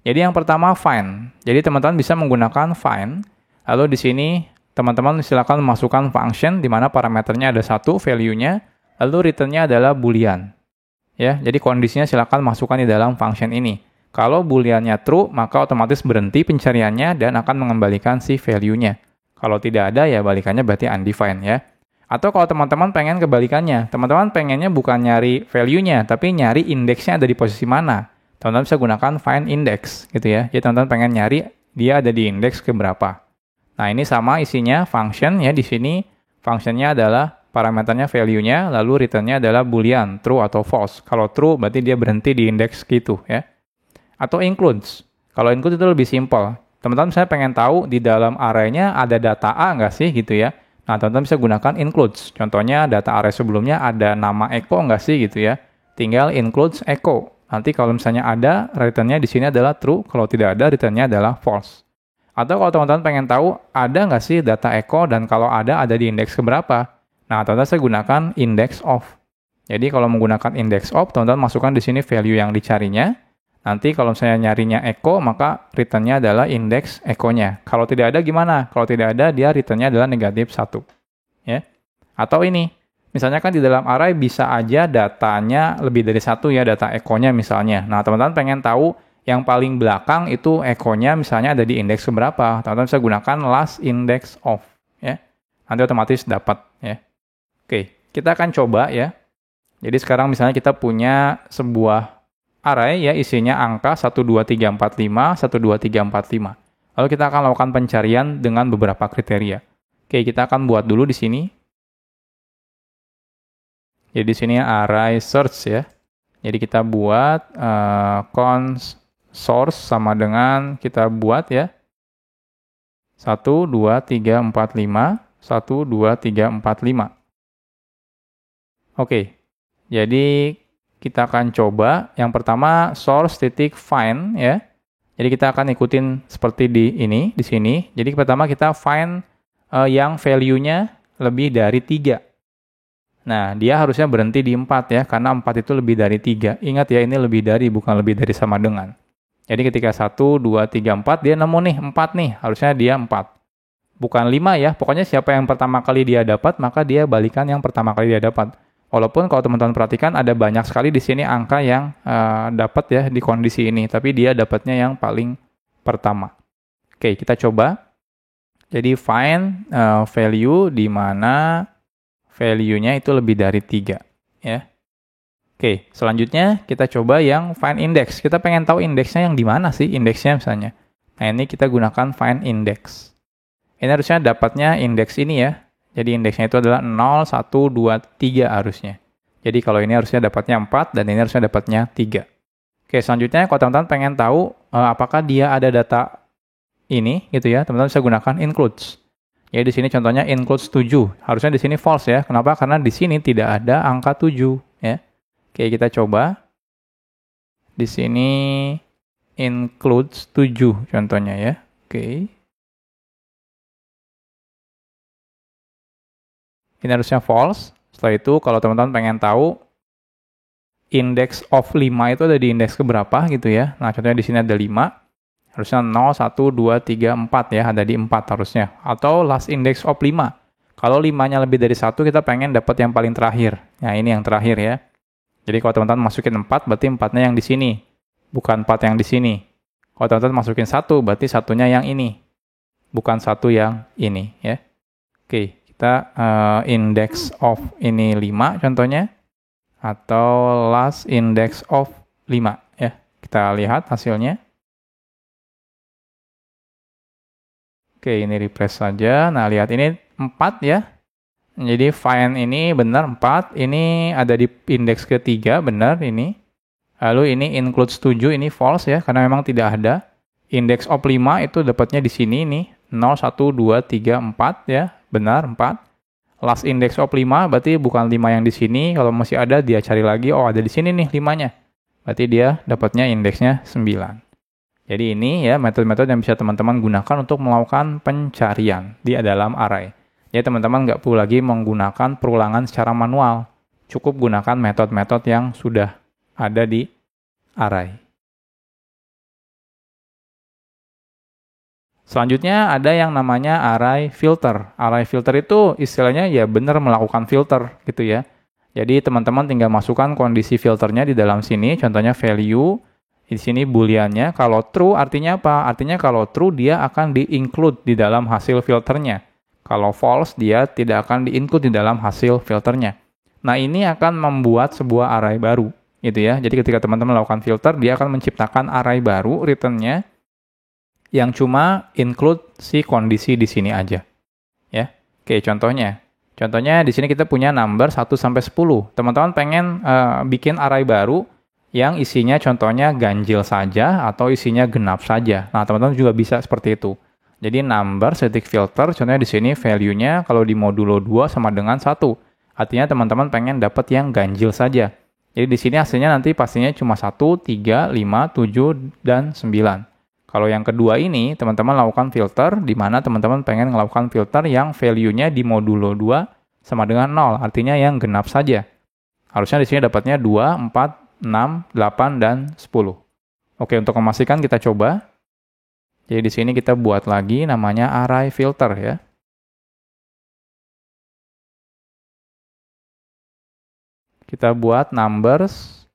Jadi yang pertama find. Jadi teman-teman bisa menggunakan find. Lalu di sini teman-teman silakan masukkan function di mana parameternya ada 1 value-nya, lalu return-nya adalah boolean. Ya, jadi kondisinya silakan masukkan di dalam function ini. Kalau boolean-nya true, maka otomatis berhenti pencariannya dan akan mengembalikan si value-nya. Kalau tidak ada, ya balikannya berarti undefined ya. Atau kalau teman-teman pengen kebalikannya, teman-teman pengennya bukan nyari value-nya, tapi nyari indeksnya ada di posisi mana. Teman-teman bisa gunakan find index gitu ya. Jadi teman-teman pengen nyari dia ada di indeks keberapa. Nah ini sama isinya function ya, di sini functionnya adalah parameternya value-nya, lalu return-nya adalah boolean, true atau false. Kalau true berarti dia berhenti di indeks gitu ya. Atau includes. Kalau include itu lebih simple. Teman-teman saya pengen tahu di dalam array-nya ada data A nggak sih gitu ya. Nah, teman-teman bisa gunakan includes. Contohnya data array sebelumnya ada nama echo nggak sih gitu ya. Tinggal includes echo. Nanti kalau misalnya ada, return-nya di sini adalah true. Kalau tidak ada, return-nya adalah false. Atau kalau teman-teman pengen tahu ada nggak sih data echo dan kalau ada di indeks keberapa. Nah, teman-teman saya gunakan index of. Jadi kalau menggunakan index of, teman-teman masukkan di sini value yang dicarinya. Nanti kalau saya nyarinya echo, maka return-nya adalah indeks echo-nya. Kalau tidak ada gimana? Kalau tidak ada, dia return-nya adalah negatif 1. Ya. Atau ini, misalnya kan di dalam array bisa aja datanya lebih dari 1 ya, data echo-nya misalnya. Nah, teman-teman pengen tahu yang paling belakang itu echo-nya misalnya ada di indeks berapa. Teman-teman bisa gunakan last index of. Ya. Nanti otomatis dapat. Ya. Oke, kita akan coba ya. Jadi sekarang misalnya kita punya sebuah array ya isinya angka 12345, 12345. Lalu kita akan lakukan pencarian dengan beberapa kriteria. Oke, kita akan buat dulu di sini. Jadi di sini array search ya. Jadi kita buat const source sama dengan kita buat ya 1, 2, 3, 4, 5. 1, 2, 3, 4, 5. Oke, jadi kita akan coba yang pertama source titik find ya. Jadi kita akan ikutin seperti di sini. Jadi pertama kita find yang value-nya lebih dari 3. Nah, dia harusnya berhenti di 4 ya, karena 4 itu lebih dari 3. Ingat ya, ini lebih dari, bukan lebih dari sama dengan. Jadi ketika 1, 2, 3, 4, dia nemu nih, 4 nih, harusnya dia 4. Bukan 5 ya, pokoknya siapa yang pertama kali dia dapat, maka dia balikan yang pertama kali dia dapat. Walaupun kalau teman-teman perhatikan, ada banyak sekali di sini angka yang dapat ya di kondisi ini, tapi dia dapatnya yang paling pertama. Oke, kita coba. Jadi find value di mana value-nya itu lebih dari 3 ya. Oke, selanjutnya kita coba yang find index. Kita pengen tahu indeksnya yang di mana sih, indeksnya misalnya. Nah, ini kita gunakan find index. Ini harusnya dapatnya indeks ini ya. Jadi indeksnya itu adalah 0, 1, 2, 3 harusnya. Jadi kalau ini harusnya dapatnya 4 dan ini harusnya dapatnya 3. Oke, selanjutnya kalau teman-teman pengen tahu apakah dia ada data ini gitu ya, teman-teman bisa gunakan includes. Ya di sini contohnya includes 7. Harusnya di sini false ya. Kenapa? Karena di sini tidak ada angka 7 ya. Oke, kita coba. Di sini includes 7 contohnya ya. Oke. Ini harusnya false. Setelah itu kalau teman-teman pengen tahu index of 5 itu ada di indeks keberapa gitu ya. Nah, contohnya di sini ada 5. Harusnya 0, 1, 2, 3, 4 ya, ada di 4 harusnya. Atau last index of 5. Kalau 5-nya lebih dari 1, kita pengen dapat yang paling terakhir. Nah, ini yang terakhir ya. Jadi kalau teman-teman masukin 4, berarti 4-nya yang di sini. Bukan 4 yang di sini. Kalau teman-teman masukin 1, berarti 1-nya yang ini. Bukan 1 yang ini ya. Oke, kita index of ini 5 contohnya. Atau last index of 5 ya. Kita lihat hasilnya. Oke, ini refresh saja. Nah, lihat ini 4 ya. Jadi find ini benar 4. Ini ada di indeks ketiga, benar ini. Lalu ini includes 7, ini false ya, karena memang tidak ada. Index of 5 itu dapatnya di sini nih. 0, 1, 2, 3, 4 ya. Benar, 4. Last index of 5 berarti bukan 5 yang di sini. Kalau masih ada, dia cari lagi. Oh, ada di sini nih 5-nya. Berarti dia dapatnya indeksnya 9. Jadi ini ya metode-metode yang bisa teman-teman gunakan untuk melakukan pencarian di dalam array. Jadi teman-teman nggak perlu lagi menggunakan perulangan secara manual. Cukup gunakan metode-metode yang sudah ada di array. Selanjutnya ada yang namanya array filter. Array filter itu istilahnya ya benar melakukan filter gitu ya. Jadi teman-teman tinggal masukkan kondisi filternya di dalam sini. Contohnya value. Di sini booleannya, kalau true artinya apa? Artinya kalau true dia akan di-include di dalam hasil filternya. Kalau false dia tidak akan di-include di dalam hasil filternya. Nah, ini akan membuat sebuah array baru, gitu ya. Jadi ketika teman-teman melakukan filter, dia akan menciptakan array baru return-nya yang cuma include si kondisi di sini aja. Ya. Oke, contohnya. Contohnya di sini kita punya number 1 sampai 10. Teman-teman pengen bikin array baru yang isinya contohnya ganjil saja atau isinya genap saja. Nah, teman-teman juga bisa seperti itu. Jadi number static filter, contohnya di sini value-nya kalau di modulo 2 sama dengan 1. Artinya teman-teman pengen dapat yang ganjil saja. Jadi di sini hasilnya nanti pastinya cuma 1, 3, 5, 7, dan 9. Kalau yang kedua ini, teman-teman lakukan filter, di mana teman-teman pengen melakukan filter yang value-nya di modulo 2 sama dengan 0. Artinya yang genap saja. Harusnya di sini dapatnya 2, 4, 6, 8, dan 10. Oke, untuk memastikan kita coba. Jadi di sini kita buat lagi namanya array filter ya. Kita buat numbers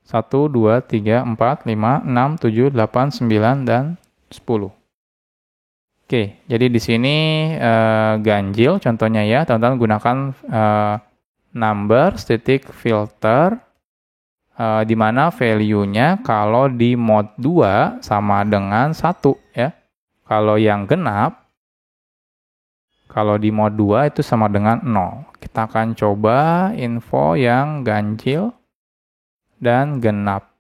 1, 2, 3, 4, 5, 6, 7, 8, 9, dan 10. Oke, jadi di sini ganjil contohnya ya. Teman-teman gunakan number static filter di mana value-nya kalau di mode 2 sama dengan 1 ya. Kalau yang genap, kalau di mode 2 itu sama dengan 0. Kita akan coba info yang ganjil dan genap.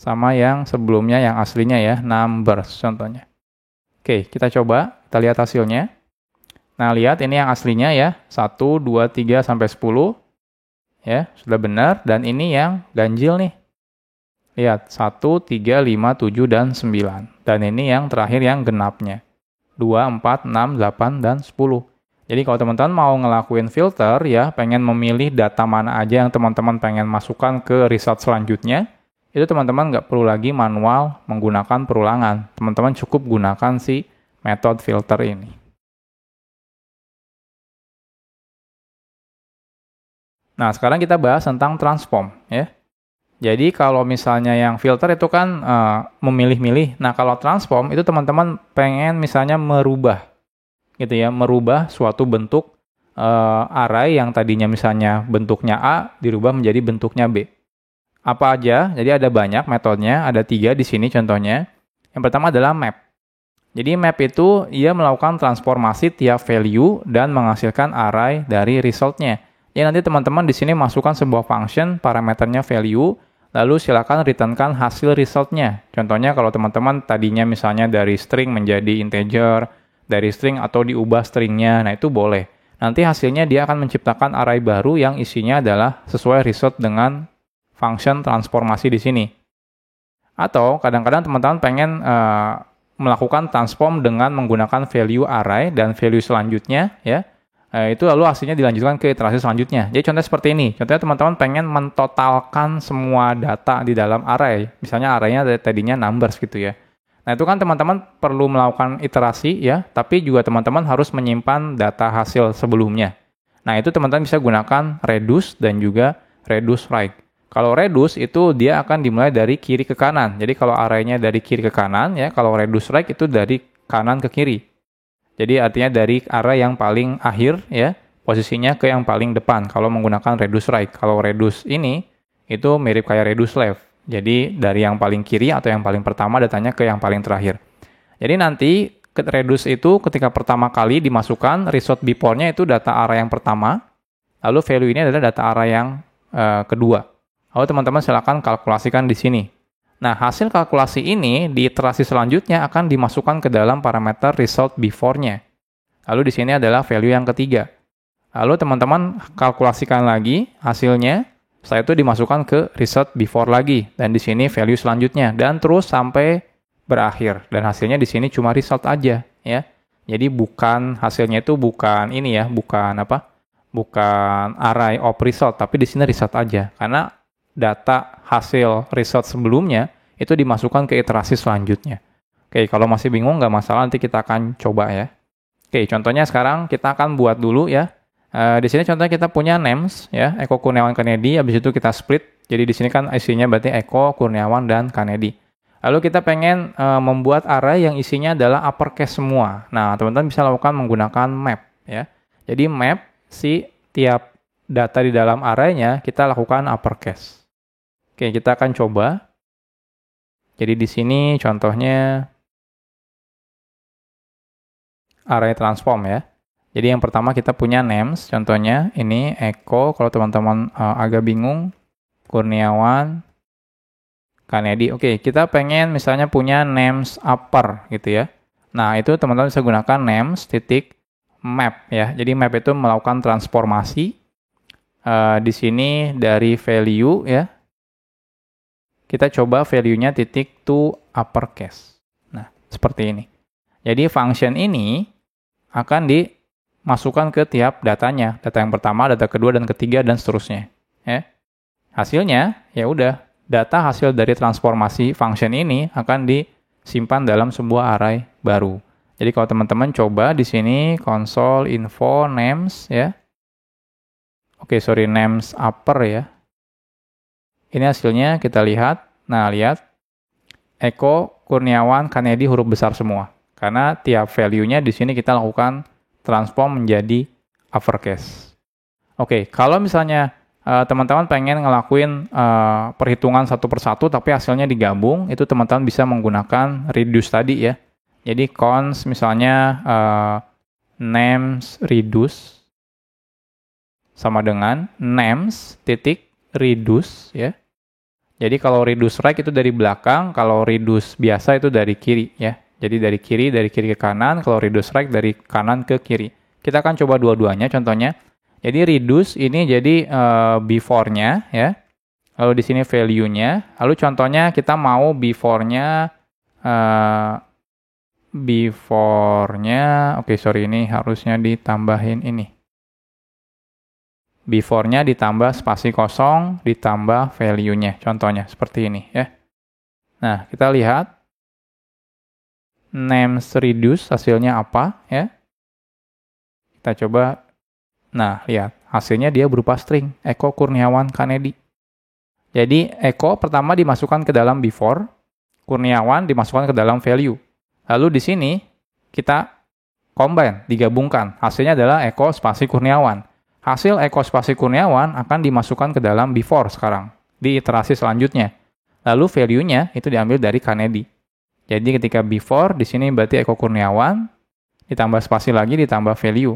sama yang sebelumnya yang aslinya ya, numbers contohnya. Oke, kita coba, kita lihat hasilnya. Nah, lihat ini yang aslinya ya, 1, 2, 3, sampai 10. Ya, sudah benar. Dan ini yang ganjil nih. Lihat, 1, 3, 5, 7, dan 9. Dan ini yang terakhir yang genapnya. 2, 4, 6, 8, dan 10. Jadi kalau teman-teman mau ngelakuin filter ya, pengen memilih data mana aja yang teman-teman pengen masukkan ke result selanjutnya, itu teman-teman nggak perlu lagi manual menggunakan perulangan. Teman-teman cukup gunakan si metode filter ini. Nah, sekarang kita bahas tentang transform ya. Jadi kalau misalnya yang filter itu kan memilih-milih. Nah, kalau transform itu teman-teman pengen misalnya merubah gitu ya, merubah suatu bentuk array yang tadinya misalnya bentuknya A dirubah menjadi bentuknya B. Apa aja? Jadi ada banyak metodenya, ada 3 di sini contohnya. Yang pertama adalah map. Jadi map itu ia melakukan transformasi tiap value dan menghasilkan array dari resultnya. Jadi nanti teman-teman di sini masukkan sebuah function parameternya value, lalu silakan returnkan hasil resultnya. Contohnya kalau teman-teman tadinya misalnya dari string menjadi integer, dari string atau diubah stringnya, nah itu boleh. Nanti hasilnya dia akan menciptakan array baru yang isinya adalah sesuai result dengan function transformasi di sini. Atau kadang-kadang teman-teman pengen melakukan transform dengan menggunakan value array dan value selanjutnya, ya itu lalu hasilnya dilanjutkan ke iterasi selanjutnya. Jadi contohnya seperti ini. Contohnya teman-teman pengen mentotalkan semua data di dalam array. Misalnya arraynya tadinya numbers gitu ya. Nah, itu kan teman-teman perlu melakukan iterasi ya, tapi juga teman-teman harus menyimpan data hasil sebelumnya. Nah, itu teman-teman bisa gunakan reduce dan juga reduce right. Kalau reduce itu dia akan dimulai dari kiri ke kanan. Jadi kalau arraynya dari kiri ke kanan ya, kalau reduce right itu dari kanan ke kiri. Jadi artinya dari array yang paling akhir ya, posisinya ke yang paling depan kalau menggunakan reduce right. Kalau reduce ini itu mirip kayak reduce left. Jadi dari yang paling kiri atau yang paling pertama datanya ke yang paling terakhir. Jadi nanti reduce itu ketika pertama kali dimasukkan, result before-nya itu data array yang pertama, lalu value ini adalah data array yang kedua. Lalu teman-teman silakan kalkulasikan di sini. Nah, hasil kalkulasi ini di iterasi selanjutnya akan dimasukkan ke dalam parameter result before-nya. Lalu di sini adalah value yang ketiga. Lalu teman-teman kalkulasikan lagi hasilnya. Setelah itu dimasukkan ke result before lagi, dan di sini value selanjutnya, dan terus sampai berakhir. Dan hasilnya di sini cuma result aja, ya. Jadi bukan hasilnya itu bukan ini ya, bukan apa? Bukan array of result, tapi di sini result aja. Karena data hasil result sebelumnya itu dimasukkan ke iterasi selanjutnya. Oke, kalau masih bingung nggak masalah, nanti kita akan coba ya. Oke, contohnya sekarang kita akan buat dulu ya. Di sini contohnya kita punya names ya, Eko Kurniawan Kanedi, habis itu kita split. Jadi di sini kan isinya berarti Eko, Kurniawan, dan Kanedi. Lalu kita pengen membuat array yang isinya adalah uppercase semua. Nah, teman-teman bisa lakukan menggunakan map ya. Jadi map si tiap data di dalam array-nya kita lakukan uppercase. Oke, kita akan coba. Jadi di sini contohnya array transform ya. Jadi yang pertama kita punya names, contohnya ini Eko, kalau teman-teman agak bingung, Kurniawan, Kanedi. Oke, kita pengen misalnya punya names upper gitu ya. Nah, itu teman-teman bisa gunakan names titik map ya. Jadi map itu melakukan transformasi di sini dari value ya. Kita coba value-nya titik to uppercase. Nah, seperti ini. Jadi function ini akan dimasukkan ke tiap datanya. Data yang pertama, data kedua, dan ketiga, dan seterusnya. Ya. Hasilnya, ya udah, data hasil dari transformasi function ini akan disimpan dalam sebuah array baru. Jadi kalau teman-teman coba di sini console info names ya. Oke, sorry, names upper ya. Ini hasilnya kita lihat. Nah, lihat. Eko, Kurniawan, Kanedi huruf besar semua. Karena tiap value-nya di sini kita lakukan transform menjadi uppercase. Oke, kalau misalnya teman-teman pengen ngelakuin perhitungan satu persatu tapi hasilnya digabung, itu teman-teman bisa menggunakan reduce tadi ya. Jadi cons misalnya names reduce sama dengan names titik reduce ya. Jadi kalau reduce right itu dari belakang, kalau reduce biasa itu dari kiri ya. Jadi dari kiri ke kanan, kalau reduce right dari kanan ke kiri. Kita akan coba dua-duanya contohnya. Jadi reduce ini jadi before-nya ya. Lalu di sini value-nya. Lalu contohnya kita mau before-nya oke sorry ini harusnya ditambahin ini. Before-nya ditambah spasi kosong, ditambah value-nya. Contohnya seperti ini ya. Nah, kita lihat names reduce hasilnya apa ya. Kita coba. Nah, lihat. Hasilnya dia berupa string. Eko Kurniawan Kanedi. Jadi, Eko pertama dimasukkan ke dalam before. Kurniawan dimasukkan ke dalam value. Lalu di sini kita combine, digabungkan. Hasilnya adalah Eko spasi Kurniawan. Hasil Eko spasi Kurniawan akan dimasukkan ke dalam before sekarang, di iterasi selanjutnya. Lalu value-nya itu diambil dari Kanedi. Jadi ketika before, di sini berarti Eko Kurniawan, ditambah spasi lagi, ditambah value,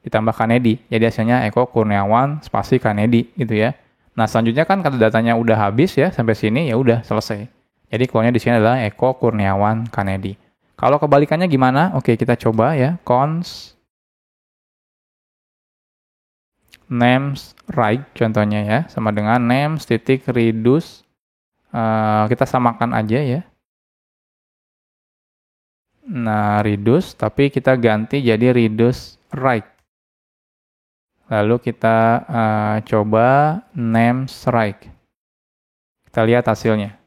ditambah Kanedi. Jadi hasilnya Eko Kurniawan spasi Kanedi gitu ya. Nah selanjutnya kan kalau datanya udah habis ya, sampai sini ya udah selesai. Jadi keluarnya di sini adalah Eko Kurniawan Kanedi. Kalau kebalikannya gimana? Oke, kita coba ya. Cons names right contohnya ya, sama dengan names titik reduce. Kita samakan aja ya. Nah, reduce tapi kita ganti jadi reduce right. Lalu kita coba names right. Kita lihat hasilnya.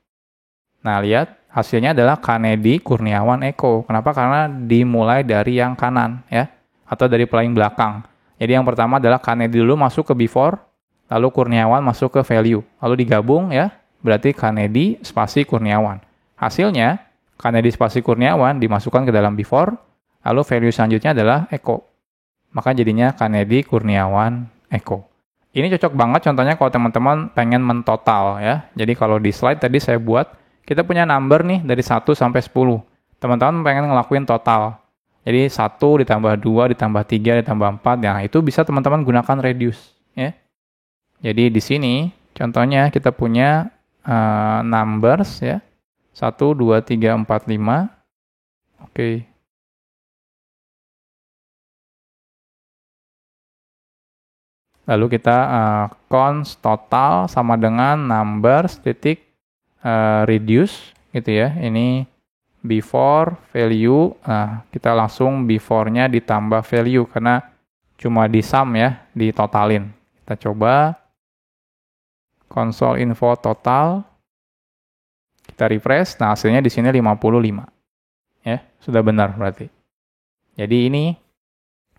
Nah, lihat hasilnya adalah Kanedi Kurniawan Eko. Kenapa? Karena dimulai dari yang kanan ya, atau dari paling belakang. Jadi yang pertama adalah Kanedi dulu masuk ke before, lalu Kurniawan masuk ke value. Lalu digabung ya, berarti Kanedi spasi Kurniawan. Hasilnya, Kanedi spasi Kurniawan dimasukkan ke dalam before, lalu value selanjutnya adalah Eko. Maka jadinya Kanedi Kurniawan Eko. Ini cocok banget contohnya kalau teman-teman pengen mentotal ya. Jadi kalau di slide tadi saya buat, kita punya number nih dari 1 sampai 10. Teman-teman pengen ngelakuin total. Jadi 1 ditambah 2 ditambah 3 ditambah 4. Nah, itu bisa teman-teman gunakan reduce ya. Jadi di sini contohnya kita punya numbers ya. 1 2 3 4 5. Oke. Lalu kita cons total sama dengan numbers titik reduce gitu ya. Ini before value, kita langsung before-nya ditambah value karena cuma di sum ya, ditotalin. Kita coba console info total, kita refresh, nah hasilnya di sini 55. Ya, sudah benar berarti. Jadi ini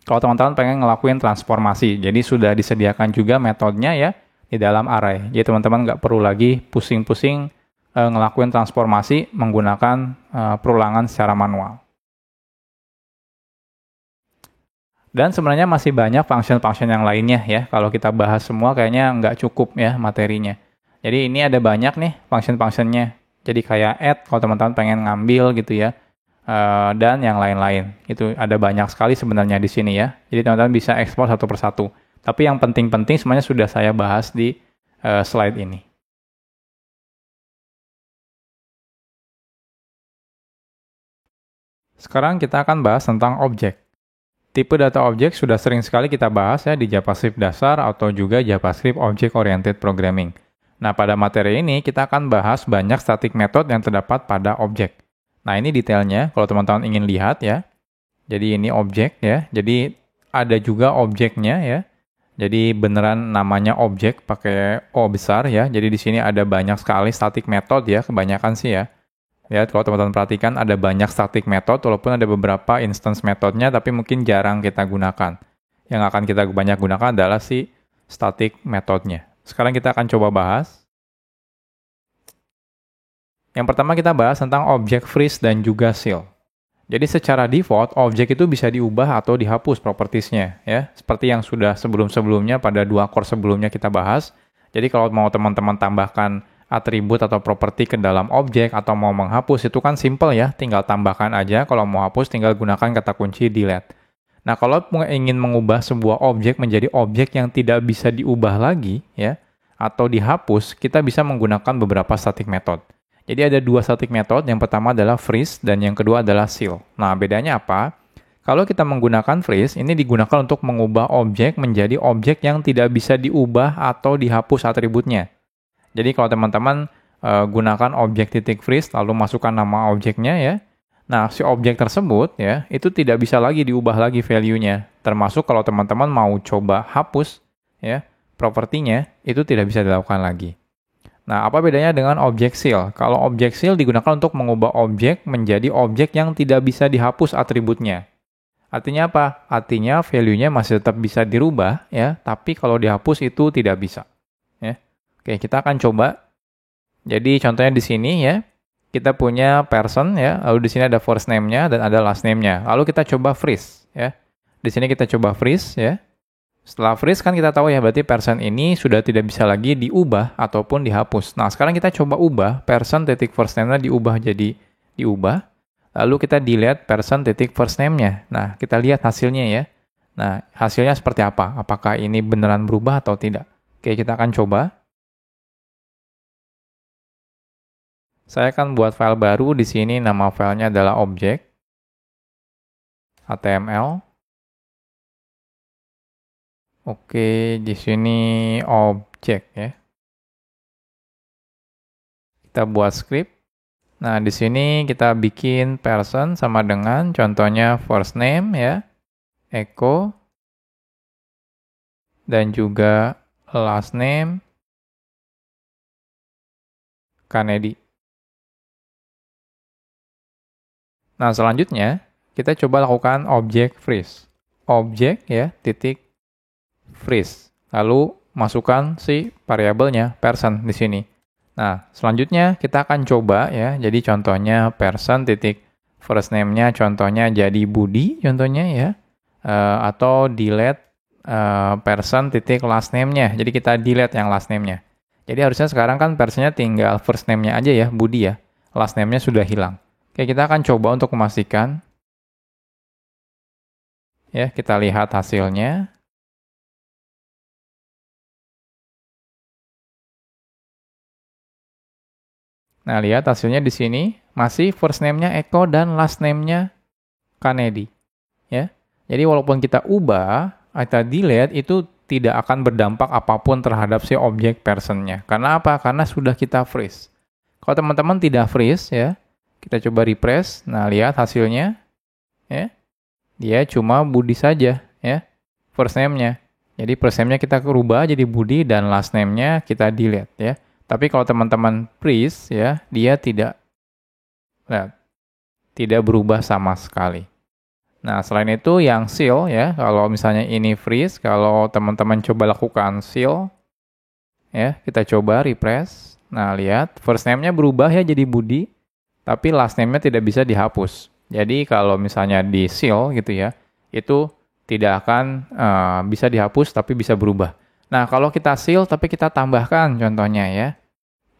kalau teman-teman pengen ngelakuin transformasi, jadi sudah disediakan juga metodenya ya di dalam array. Jadi teman-teman nggak perlu lagi pusing-pusing ngelakuin transformasi menggunakan perulangan secara manual. Dan sebenarnya masih banyak function-function yang lainnya ya. Kalau kita bahas semua kayaknya nggak cukup ya materinya. Jadi ini ada banyak nih function-functionnya. Jadi kayak add kalau teman-teman pengen ngambil gitu ya. Dan yang lain-lain. Itu ada banyak sekali sebenarnya di sini ya. Jadi teman-teman bisa ekspor satu persatu. Tapi yang penting-penting semuanya sudah saya bahas di slide ini. Sekarang kita akan bahas tentang objek. Tipe data objek sudah sering sekali kita bahas ya di JavaScript dasar atau juga JavaScript Object Oriented Programming. Nah, pada materi ini kita akan bahas banyak static method yang terdapat pada objek. Nah, ini detailnya kalau teman-teman ingin lihat ya. Jadi ini objek ya. Jadi ada juga objeknya ya. Jadi beneran namanya objek pakai O besar ya. Jadi di sini ada banyak sekali static method ya, kebanyakan sih ya. Ya, kalau teman-teman perhatikan ada banyak static method, walaupun ada beberapa instance metodenya, tapi mungkin jarang kita gunakan. Yang akan kita banyak gunakan adalah si static metodenya. Sekarang kita akan coba bahas. Yang pertama kita bahas tentang objek freeze dan juga seal. Jadi secara default, objek itu bisa diubah atau dihapus propertiesnya, ya. Seperti yang sudah sebelum-sebelumnya pada 2 course sebelumnya kita bahas. Jadi kalau mau teman-teman tambahkan atribut atau properti ke dalam objek atau mau menghapus itu kan simple ya, tinggal tambahkan aja. Kalau mau hapus tinggal gunakan kata kunci delete. Nah, kalau ingin mengubah sebuah objek menjadi objek yang tidak bisa diubah lagi ya, atau dihapus, kita bisa menggunakan beberapa static method. Jadi ada dua static method, yang pertama adalah freeze dan yang kedua adalah seal. Nah, bedanya apa? Kalau kita menggunakan freeze, ini digunakan untuk mengubah objek menjadi objek yang tidak bisa diubah atau dihapus atributnya. Jadi kalau teman-teman gunakan objek titik freeze lalu masukkan nama objeknya ya. Nah, si objek tersebut ya, itu tidak bisa lagi diubah lagi value-nya. Termasuk kalau teman-teman mau coba hapus ya, propertinya itu tidak bisa dilakukan lagi. Nah, apa bedanya dengan objek seal? Kalau objek seal digunakan untuk mengubah objek menjadi objek yang tidak bisa dihapus atributnya. Artinya apa? Artinya value-nya masih tetap bisa dirubah ya, tapi kalau dihapus itu tidak bisa. Ya. Oke, kita akan coba. Jadi contohnya di sini ya, kita punya person ya, lalu di sini ada first name-nya dan ada last name-nya. Lalu kita coba freeze ya. Di sini kita coba freeze ya. Setelah freeze kan kita tahu ya, berarti person ini sudah tidak bisa lagi diubah ataupun dihapus. Nah, sekarang kita coba ubah person titik first name-nya diubah jadi diubah. Lalu kita delete person titik first name-nya. Nah, kita lihat hasilnya ya. Nah, hasilnya seperti apa? Apakah ini beneran berubah atau tidak? Oke, kita akan coba. Saya akan buat file baru. Di sini nama filenya adalah objek HTML. Oke, di sini objek ya. Kita buat script. Nah, di sini kita bikin person sama dengan contohnya first name ya, echo, dan juga last name, Kennedy. Nah, selanjutnya kita coba lakukan objek freeze. Objek ya, titik freeze. Lalu masukkan si variabelnya person di sini. Nah, selanjutnya kita akan coba ya. Jadi contohnya person titik first name-nya contohnya jadi Budi contohnya ya. Atau delete person titik last name-nya. Jadi kita delete yang last name-nya. Jadi harusnya sekarang kan personnya tinggal first name-nya aja ya, Budi ya. Last name-nya sudah hilang. Oke, kita akan coba untuk memastikan. Ya, kita lihat hasilnya. Nah, lihat hasilnya di sini masih first name-nya Eko dan last name-nya Kennedy. Ya. Jadi walaupun kita ubah atau delete itu tidak akan berdampak apapun terhadap si objek person-nya. Karena apa? Karena sudah kita freeze. Kalau teman-teman tidak freeze ya, kita coba refresh. Nah, lihat hasilnya. Ya. Dia cuma Budi saja ya. First name-nya. Jadi first name-nya kita rubah jadi Budi dan last name-nya kita delete ya. Tapi kalau teman-teman freeze ya, dia tidak berubah sama sekali. Nah, selain itu yang seal ya, kalau misalnya ini freeze, kalau teman-teman coba lakukan seal ya, kita coba refresh. Nah, lihat first name-nya berubah ya jadi Budi, tapi last name-nya tidak bisa dihapus. Jadi kalau misalnya di seal gitu ya, itu tidak akan bisa dihapus tapi bisa berubah. Nah, kalau kita seal tapi kita tambahkan contohnya ya,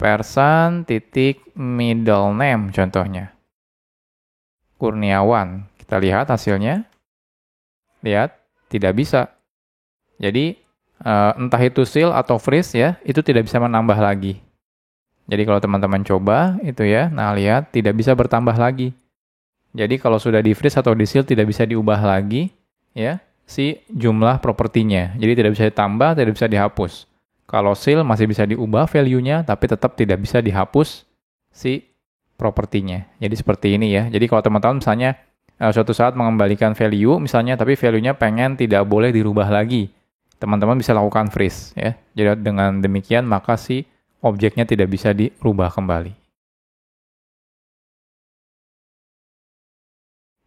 person titik middle name contohnya. Kurniawan. Kita lihat hasilnya. Lihat, tidak bisa. Jadi, entah itu seal atau freeze ya, itu tidak bisa menambah lagi. Jadi kalau teman-teman coba itu ya, nah lihat tidak bisa bertambah lagi. Jadi kalau sudah di freeze atau di seal tidak bisa diubah lagi ya si jumlah propertinya. Jadi tidak bisa ditambah, tidak bisa dihapus. Kalau seal masih bisa diubah value-nya tapi tetap tidak bisa dihapus si propertinya. Jadi seperti ini ya. Jadi kalau teman-teman misalnya suatu saat mengembalikan value misalnya tapi value-nya pengen tidak boleh dirubah lagi. Teman-teman bisa lakukan freeze ya. Jadi dengan demikian maka si objeknya tidak bisa dirubah kembali.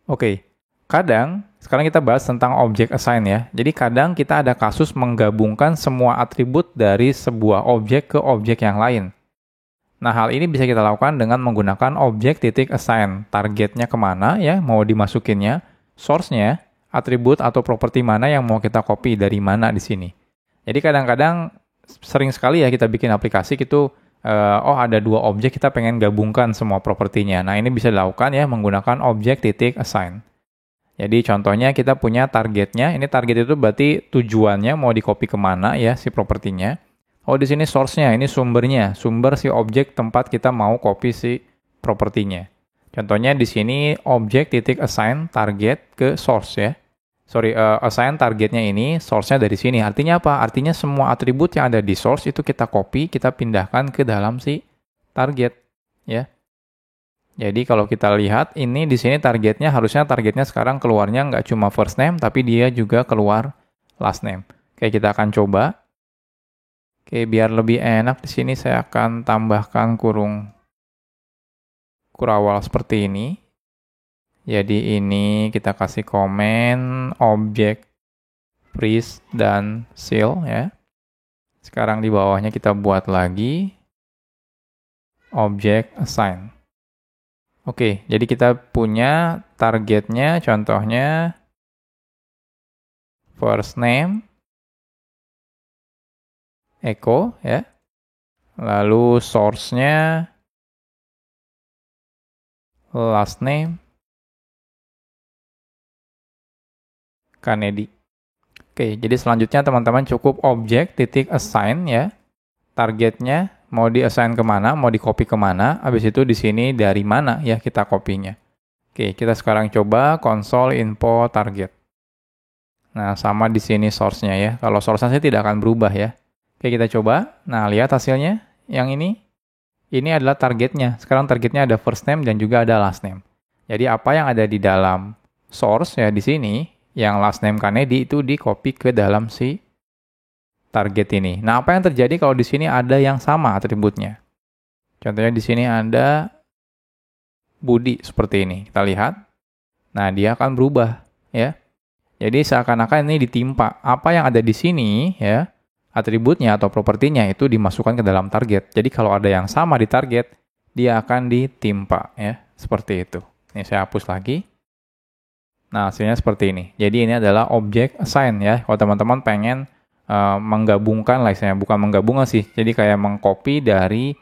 Oke, kadang, sekarang kita bahas tentang object assign ya. Jadi kadang kita ada kasus menggabungkan semua atribut dari sebuah objek ke objek yang lain. Nah, hal ini bisa kita lakukan dengan menggunakan objek titik assign. Targetnya kemana ya, mau dimasukinnya, source-nya, atribut atau properti mana yang mau kita copy dari mana di sini. Jadi kadang-kadang sering sekali ya kita bikin aplikasi gitu, ada dua objek kita pengen gabungkan semua propertinya. Nah, ini bisa dilakukan ya menggunakan objek titik assign. Jadi contohnya kita punya targetnya, ini target itu berarti tujuannya mau di copy kemana ya si propertinya. Oh, di sini source-nya, ini sumbernya, sumber si objek tempat kita mau copy si propertinya. Contohnya di sini objek titik assign target ke source ya. Sorry, assign targetnya ini, source-nya dari sini. Artinya apa? Artinya semua atribut yang ada di source itu kita copy, kita pindahkan ke dalam si target ya. Jadi kalau kita lihat ini di sini harusnya targetnya sekarang keluarnya nggak cuma first name, tapi dia juga keluar last name. Oke, kita akan coba. Oke, biar lebih enak di sini saya akan tambahkan kurung kurawal seperti ini. Jadi ini kita kasih komen objek freeze dan seal ya. Sekarang di bawahnya kita buat lagi objek assign. Oke, jadi kita punya targetnya, contohnya first name, echo ya. Lalu source-nya last name, Kennedy. Oke, jadi selanjutnya teman-teman cukup objek titik assign ya. Targetnya mau di-assign kemana, mau di-copy kemana, habis itu di sini dari mana ya kita copy-nya. Oke, kita sekarang coba console info target. Nah, sama di sini source-nya ya. Kalau source-nya tidak akan berubah ya. Oke, kita coba. Nah, lihat hasilnya. Yang ini adalah targetnya. Sekarang targetnya ada first name dan juga ada last name. Jadi apa yang ada di dalam source ya di sini, yang last name Kennedy itu di-copy ke dalam si target ini. Nah, apa yang terjadi kalau di sini ada yang sama atributnya? Contohnya di sini ada Budi seperti ini. Kita lihat. Nah, dia akan berubah ya. Jadi seakan-akan ini ditimpa. Apa yang ada di sini ya, atributnya atau propertinya itu dimasukkan ke dalam target. Jadi kalau ada yang sama di target, dia akan ditimpa ya. Seperti itu. Ini saya hapus lagi. Nah, hasilnya seperti ini. Jadi ini adalah objek assign ya. Kalau teman-teman pengen menggabungkan lah istilahnya, bukan menggabungkan sih, jadi kayak mengcopy dari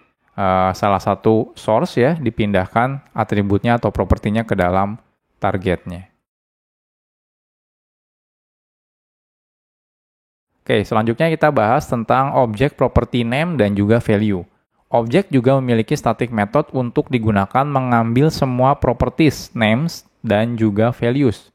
salah satu source ya, dipindahkan atributnya atau propertinya ke dalam targetnya. Oke, selanjutnya kita bahas tentang objek property name dan juga value. Objek juga memiliki static method untuk digunakan mengambil semua properties, names, dan juga values.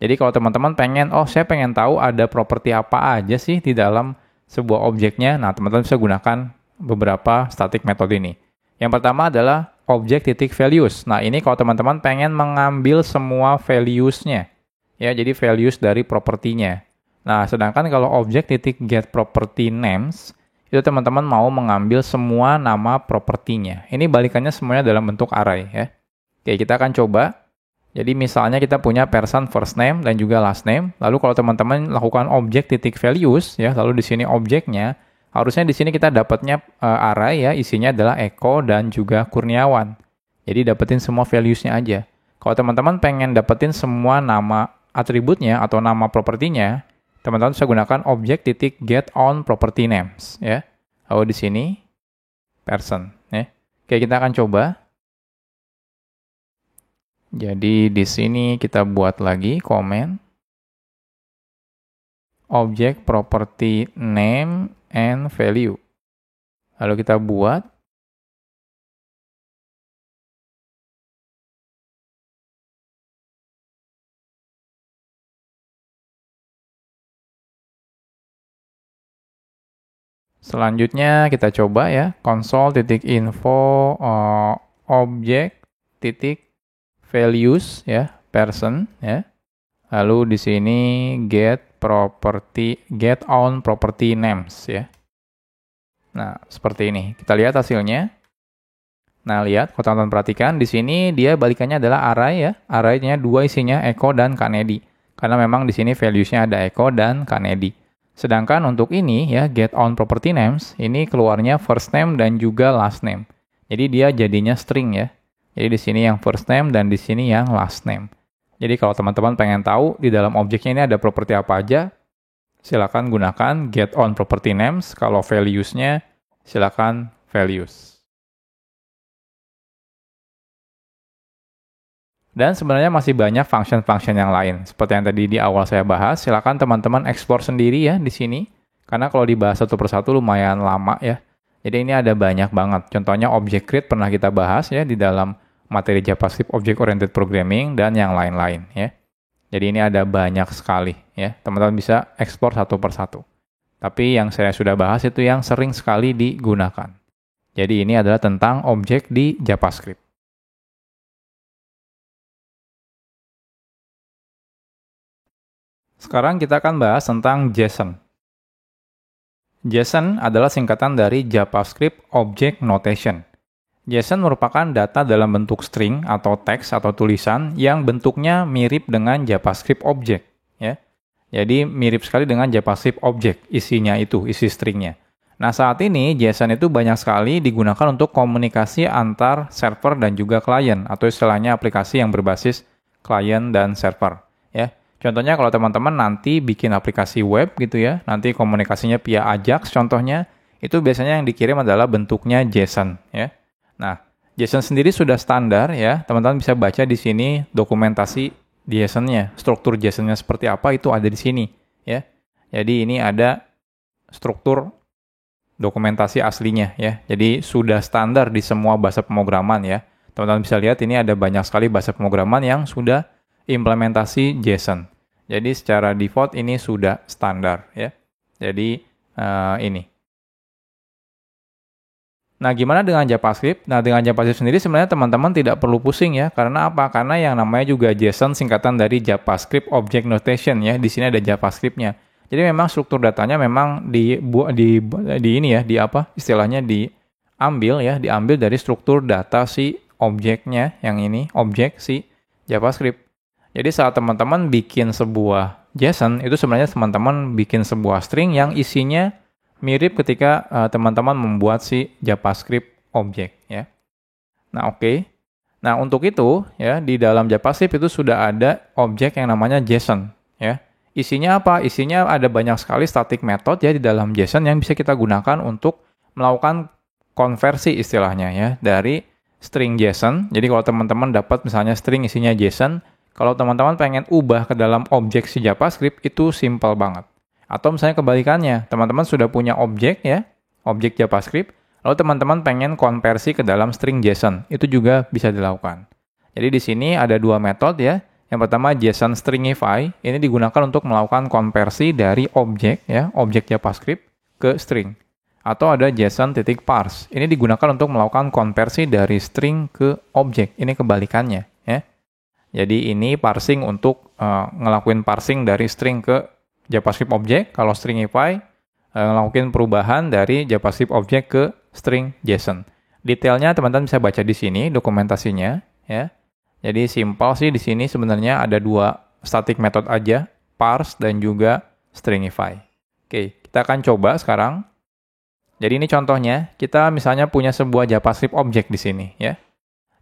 Jadi kalau teman-teman pengen, saya pengen tahu ada properti apa aja sih di dalam sebuah objeknya. Nah, teman-teman bisa gunakan beberapa static method ini. Yang pertama adalah objek titik values. Nah, ini kalau teman-teman pengen mengambil semua values-nya. Ya, jadi values dari propertinya. Nah, sedangkan kalau objek titik get property names, itu teman-teman mau mengambil semua nama propertinya. Ini balikannya semuanya dalam bentuk array ya. Oke, kita akan coba. Jadi misalnya kita punya person first name dan juga last name. Lalu kalau teman-teman lakukan objek titik values ya, lalu di sini objeknya, harusnya di sini kita dapatnya array ya, isinya adalah Eko dan juga Kurniawan. Jadi dapetin semua values-nya aja. Kalau teman-teman pengen dapetin semua nama atributnya atau nama propertinya, teman-teman bisa gunakan objek titik get on property names ya. Lalu di sini person ya. Oke, kita akan coba. Jadi di sini kita buat lagi komen objek property name and value. Lalu kita buat selanjutnya kita coba ya console.info objek titik values ya, person ya. Lalu di sini get on property names ya. Nah, seperti ini. Kita lihat hasilnya. Nah, lihat kalau teman-teman perhatikan di sini dia balikannya adalah array ya. Array-nya dua isinya Eko dan Kennedy. Karena memang di sini values-nya ada Eko dan Kennedy. Sedangkan untuk ini ya, get on property names, ini keluarnya first name dan juga last name. Jadi dia jadinya string ya. Jadi di sini yang first name dan di sini yang last name. Jadi kalau teman-teman pengen tahu di dalam objeknya ini ada properti apa aja, silakan gunakan get on property names. Kalau values-nya silakan values. Dan sebenarnya masih banyak function-function yang lain. Seperti yang tadi di awal saya bahas, silakan teman-teman explore sendiri ya di sini. Karena kalau dibahas satu persatu lumayan lama ya. Jadi ini ada banyak banget. Contohnya object create pernah kita bahas ya di dalam materi JavaScript Object Oriented Programming dan yang lain-lain ya. Jadi ini ada banyak sekali ya. Teman-teman bisa explore satu persatu. Tapi yang saya sudah bahas itu yang sering sekali digunakan. Jadi ini adalah tentang objek di JavaScript. Sekarang kita akan bahas tentang JSON. JSON adalah singkatan dari JavaScript Object Notation. JSON merupakan data dalam bentuk string atau teks atau tulisan yang bentuknya mirip dengan JavaScript Object. Ya. Jadi mirip sekali dengan JavaScript Object, isinya itu, isi stringnya. Nah saat ini JSON itu banyak sekali digunakan untuk komunikasi antar server dan juga klien, atau istilahnya aplikasi yang berbasis klien dan server. Ya. Contohnya kalau teman-teman nanti bikin aplikasi web gitu ya, nanti komunikasinya via Ajax contohnya, itu biasanya yang dikirim adalah bentuknya JSON ya. Nah, JSON sendiri sudah standar ya, teman-teman bisa baca di sini dokumentasi JSON-nya, struktur JSON-nya seperti apa itu ada di sini ya. Jadi ini ada struktur dokumentasi aslinya ya. Jadi sudah standar di semua bahasa pemrograman ya. Teman-teman bisa lihat ini ada banyak sekali bahasa pemrograman yang sudah implementasi JSON. Jadi secara default ini sudah standar ya. Jadi ini. Nah, gimana dengan JavaScript? Nah, dengan JavaScript sendiri sebenarnya teman-teman tidak perlu pusing ya. Karena apa? Karena yang namanya juga JSON singkatan dari JavaScript Object Notation ya. Di sini ada JavaScript-nya. Jadi memang struktur datanya memang istilahnya diambil ya, diambil dari struktur data si objeknya yang ini, objek si JavaScript. Jadi saat teman-teman bikin sebuah JSON, itu sebenarnya teman-teman bikin sebuah string yang isinya mirip ketika teman-teman membuat si JavaScript objek ya. Nah, oke. Nah, untuk itu ya di dalam JavaScript itu sudah ada objek yang namanya JSON ya. Isinya apa? Isinya ada banyak sekali static method ya di dalam JSON yang bisa kita gunakan untuk melakukan konversi istilahnya ya dari string JSON. Jadi kalau teman-teman dapat misalnya string isinya JSON, kalau teman-teman pengen ubah ke dalam objek si JavaScript, itu simple banget. Atau misalnya kebalikannya, teman-teman sudah punya objek ya, objek JavaScript, lalu teman-teman pengen konversi ke dalam string JSON, itu juga bisa dilakukan. Jadi di sini ada dua metode ya. Yang pertama JSON stringify, ini digunakan untuk melakukan konversi dari objek ya, objek JavaScript ke string. Atau ada JSON.parse, ini digunakan untuk melakukan konversi dari string ke objek, ini kebalikannya ya. Jadi ini parsing untuk ngelakuin parsing dari string ke JavaScript object. Kalau stringify, ngelakuin perubahan dari JavaScript object ke string JSON. Detailnya teman-teman bisa baca di sini dokumentasinya ya. Jadi simpel sih di sini sebenarnya ada dua static method aja, parse dan juga stringify. Oke, kita akan coba sekarang. Jadi ini contohnya, kita misalnya punya sebuah JavaScript object di sini ya.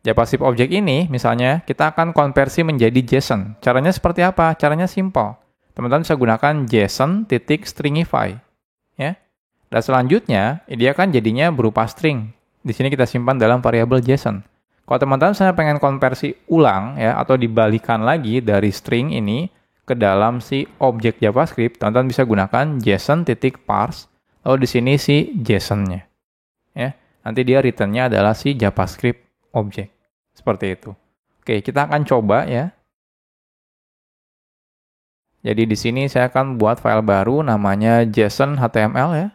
JavaScript object ini, misalnya, kita akan konversi menjadi JSON. Caranya seperti apa? Caranya simple. Teman-teman bisa gunakan JSON.stringify. Ya. Dan selanjutnya, dia kan jadinya berupa string. Di sini kita simpan dalam variabel JSON. Kalau teman-teman misalnya pengen konversi ulang, ya, atau dibalikan lagi dari string ini ke dalam si objek JavaScript, teman-teman bisa gunakan JSON.parse. Lalu di sini si JSON-nya. Ya. Nanti dia return-nya adalah si JavaScript objek. Seperti itu. Oke, kita akan coba ya. Jadi di sini saya akan buat file baru namanya JSON HTML ya.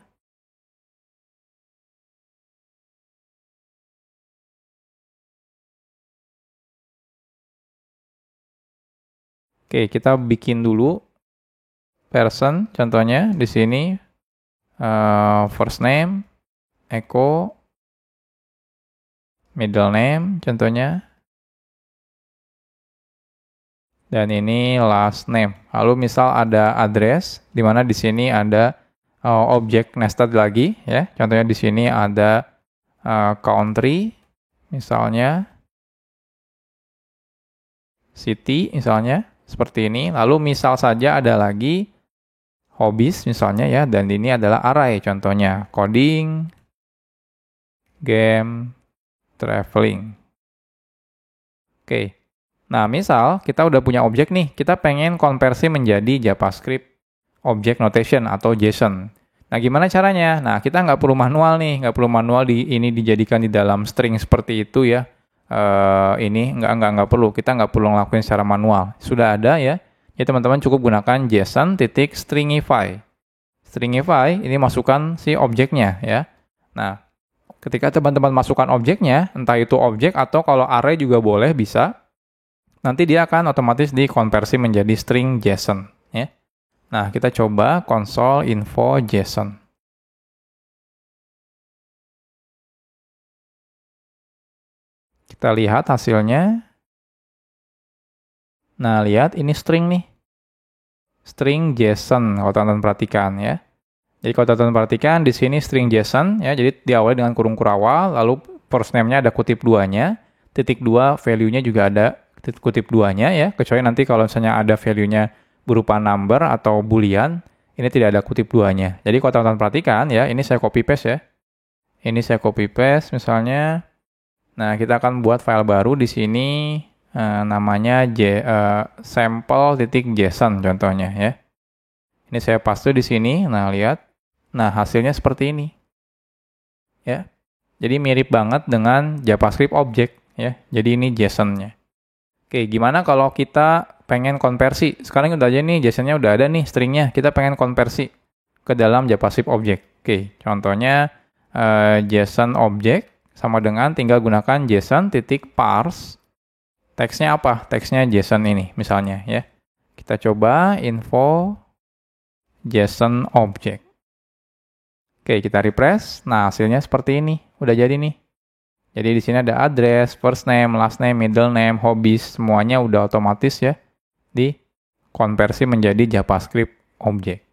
Oke, kita bikin dulu person contohnya di sini first name, echo, middle name contohnya, dan ini last name. Lalu misal ada address, di mana di sini ada objek nested lagi ya. Contohnya di sini ada country, misalnya city, misalnya seperti ini. Lalu misal saja ada lagi hobbies misalnya ya, dan ini adalah array. Contohnya coding, game, traveling. Oke. Nah, misal kita udah punya objek nih, kita pengen konversi menjadi JavaScript Object Notation atau JSON. Nah, gimana caranya? Nah, kita nggak perlu manual nih, nggak perlu manual ini dijadikan di dalam string seperti itu ya. Ini nggak perlu, kita nggak perlu ngelakuin secara manual. Sudah ada ya. Ya teman-teman cukup gunakan JSON titik stringify. Stringify ini masukkan si objeknya ya. Nah, ketika teman-teman masukkan objeknya, entah itu objek atau kalau array juga boleh bisa. Nanti dia akan otomatis dikonversi menjadi string JSON ya. Nah, kita coba console info JSON. Kita lihat hasilnya. Nah, lihat ini string nih. String JSON kalau teman-teman perhatikan ya. Jadi kalau teman-teman perhatikan di sini string JSON ya. Jadi diawali dengan kurung kurawal, lalu first name-nya ada kutip 2-nya, titik 2 value-nya juga ada kutip 2-nya ya. Kecuali nanti kalau misalnya ada value-nya berupa number atau boolean, ini tidak ada kutip 2-nya. Jadi kalau teman-teman perhatikan ya, ini saya copy paste ya. Ini saya copy paste misalnya. Nah, kita akan buat file baru di sini. Namanya sample.json contohnya ya. Ini saya paste di sini. Nah, lihat. Nah, hasilnya seperti ini. Ya. Jadi mirip banget dengan JavaScript object ya. Jadi ini JSON-nya. Oke, gimana kalau kita pengen konversi? Sekarang udah aja nih JSON-nya udah ada nih stringnya. Kita pengen konversi ke dalam JavaScript object. Oke, contohnya JSON object sama dengan tinggal gunakan JSON.parse. Teksnya apa? Teksnya JSON ini misalnya ya. Kita coba info JSON object. Oke, kita refresh. Nah, hasilnya seperti ini. Udah jadi nih. Jadi di sini ada address, first name, last name, middle name, hobbies, semuanya udah otomatis ya dikonversi menjadi JavaScript object.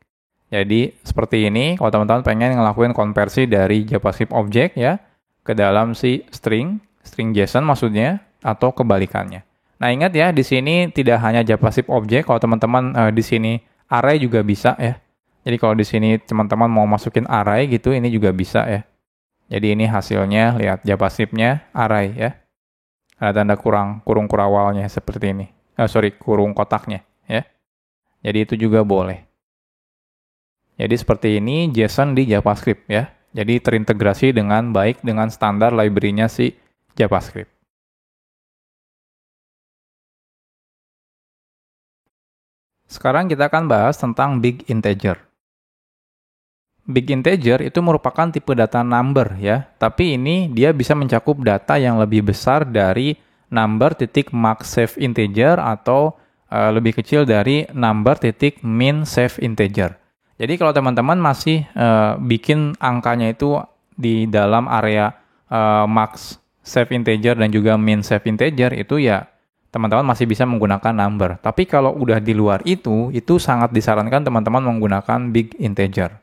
Jadi seperti ini kalau teman-teman pengen ngelakuin konversi dari JavaScript object ya ke dalam si string JSON maksudnya, atau kebalikannya. Nah, ingat ya, di sini tidak hanya JavaScript object, kalau teman-teman di sini array juga bisa ya. Jadi kalau di sini teman-teman mau masukin array gitu, ini juga bisa ya. Jadi ini hasilnya, lihat JavaScript-nya array ya. Ada tanda kurung kurawalnya seperti ini. Kurung kotaknya ya. Jadi itu juga boleh. Jadi seperti ini JSON di JavaScript ya. Jadi terintegrasi dengan baik dengan standar library-nya si JavaScript. Sekarang kita akan bahas tentang big integer. Big integer itu merupakan tipe data number ya, tapi ini dia bisa mencakup data yang lebih besar dari number titik max save integer atau lebih kecil dari number titik min save integer. Jadi kalau teman-teman masih bikin angkanya itu di dalam area max save integer dan juga min save integer, itu ya teman-teman masih bisa menggunakan number. Tapi kalau udah di luar itu sangat disarankan teman-teman menggunakan big integer.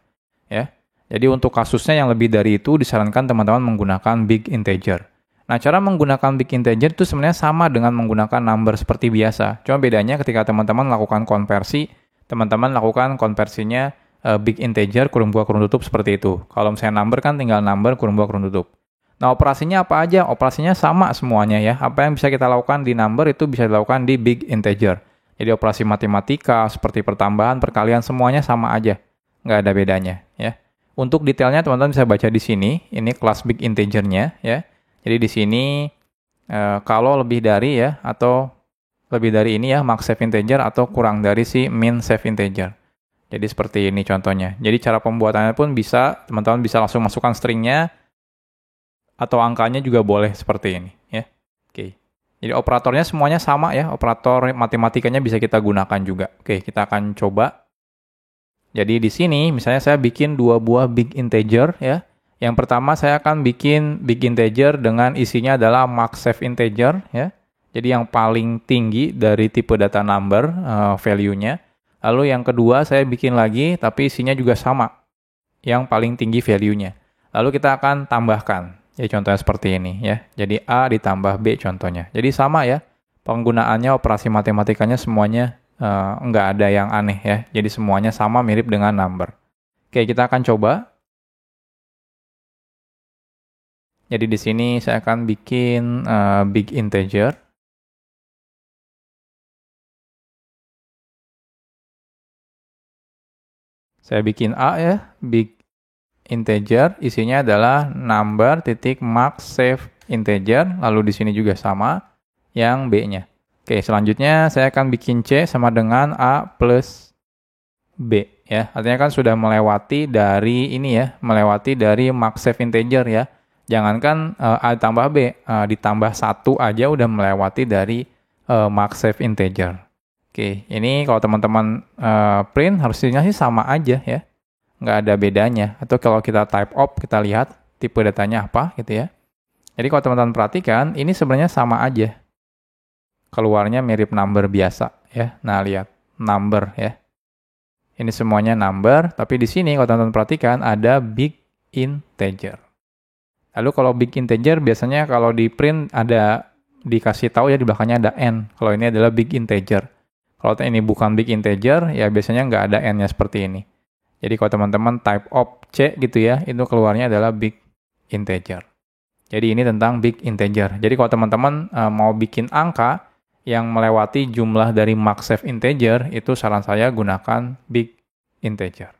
Ya. Jadi untuk kasusnya yang lebih dari itu disarankan teman-teman menggunakan big integer. Nah, cara menggunakan big integer itu sebenarnya sama dengan menggunakan number seperti biasa. Cuma bedanya ketika teman-teman lakukan konversi, teman-teman lakukan konversinya big integer kurung buka kurung tutup seperti itu. Kalau misalnya number kan tinggal number kurung buka kurung tutup. Nah, operasinya apa aja? Operasinya sama semuanya ya. Apa yang bisa kita lakukan di number itu bisa dilakukan di big integer. Jadi operasi matematika seperti pertambahan, perkalian semuanya sama aja. Nggak ada bedanya ya. Untuk detailnya teman-teman bisa baca di sini. Ini kelas big integer-nya ya. Jadi di sini kalau lebih dari ya atau lebih dari ini ya max save integer atau kurang dari si min save integer. Jadi seperti ini contohnya. Jadi cara pembuatannya pun bisa teman-teman bisa langsung masukkan stringnya atau angkanya juga boleh seperti ini ya. Oke. Jadi operatornya semuanya sama ya. Operator matematikanya bisa kita gunakan juga. Oke, kita akan coba. Jadi di sini misalnya saya bikin dua buah big integer ya. Yang pertama saya akan bikin big integer dengan isinya adalah max save integer ya. Jadi yang paling tinggi dari tipe data number value-nya. Lalu yang kedua saya bikin lagi tapi isinya juga sama. Yang paling tinggi value-nya. Lalu kita akan tambahkan. Jadi contohnya seperti ini ya. Jadi A ditambah B contohnya. Jadi sama ya. Penggunaannya operasi matematikanya semuanya nggak ada yang aneh ya. Jadi semuanya sama mirip dengan number. Oke, kita akan coba. Jadi di sini saya akan bikin big integer. Saya bikin A ya, big integer, isinya adalah number titik max save integer, lalu di sini juga sama yang B-nya. Oke, selanjutnya saya akan bikin C sama dengan A plus B ya. Artinya kan sudah melewati dari ini ya, melewati dari max save integer ya. Jangankan A ditambah B, ditambah 1 aja udah melewati dari max save integer. Oke, ini kalau teman-teman print harusnya sih sama aja ya. Nggak ada bedanya. Atau kalau kita type op, kita lihat tipe datanya apa gitu ya. Jadi kalau teman-teman perhatikan, ini sebenarnya sama aja. Keluarnya mirip number biasa ya. Nah, lihat number ya. Ini semuanya number, tapi di sini kalau teman-teman perhatikan ada big integer. Lalu kalau big integer biasanya kalau di print ada dikasih tahu ya di belakangnya ada n. Kalau ini adalah big integer. Kalau ini bukan big integer, ya biasanya nggak ada n-nya seperti ini. Jadi kalau teman-teman type op C gitu ya, itu keluarnya adalah big integer. Jadi ini tentang big integer. Jadi kalau teman-teman mau bikin angka yang melewati jumlah dari max save integer, itu saran saya gunakan big integer.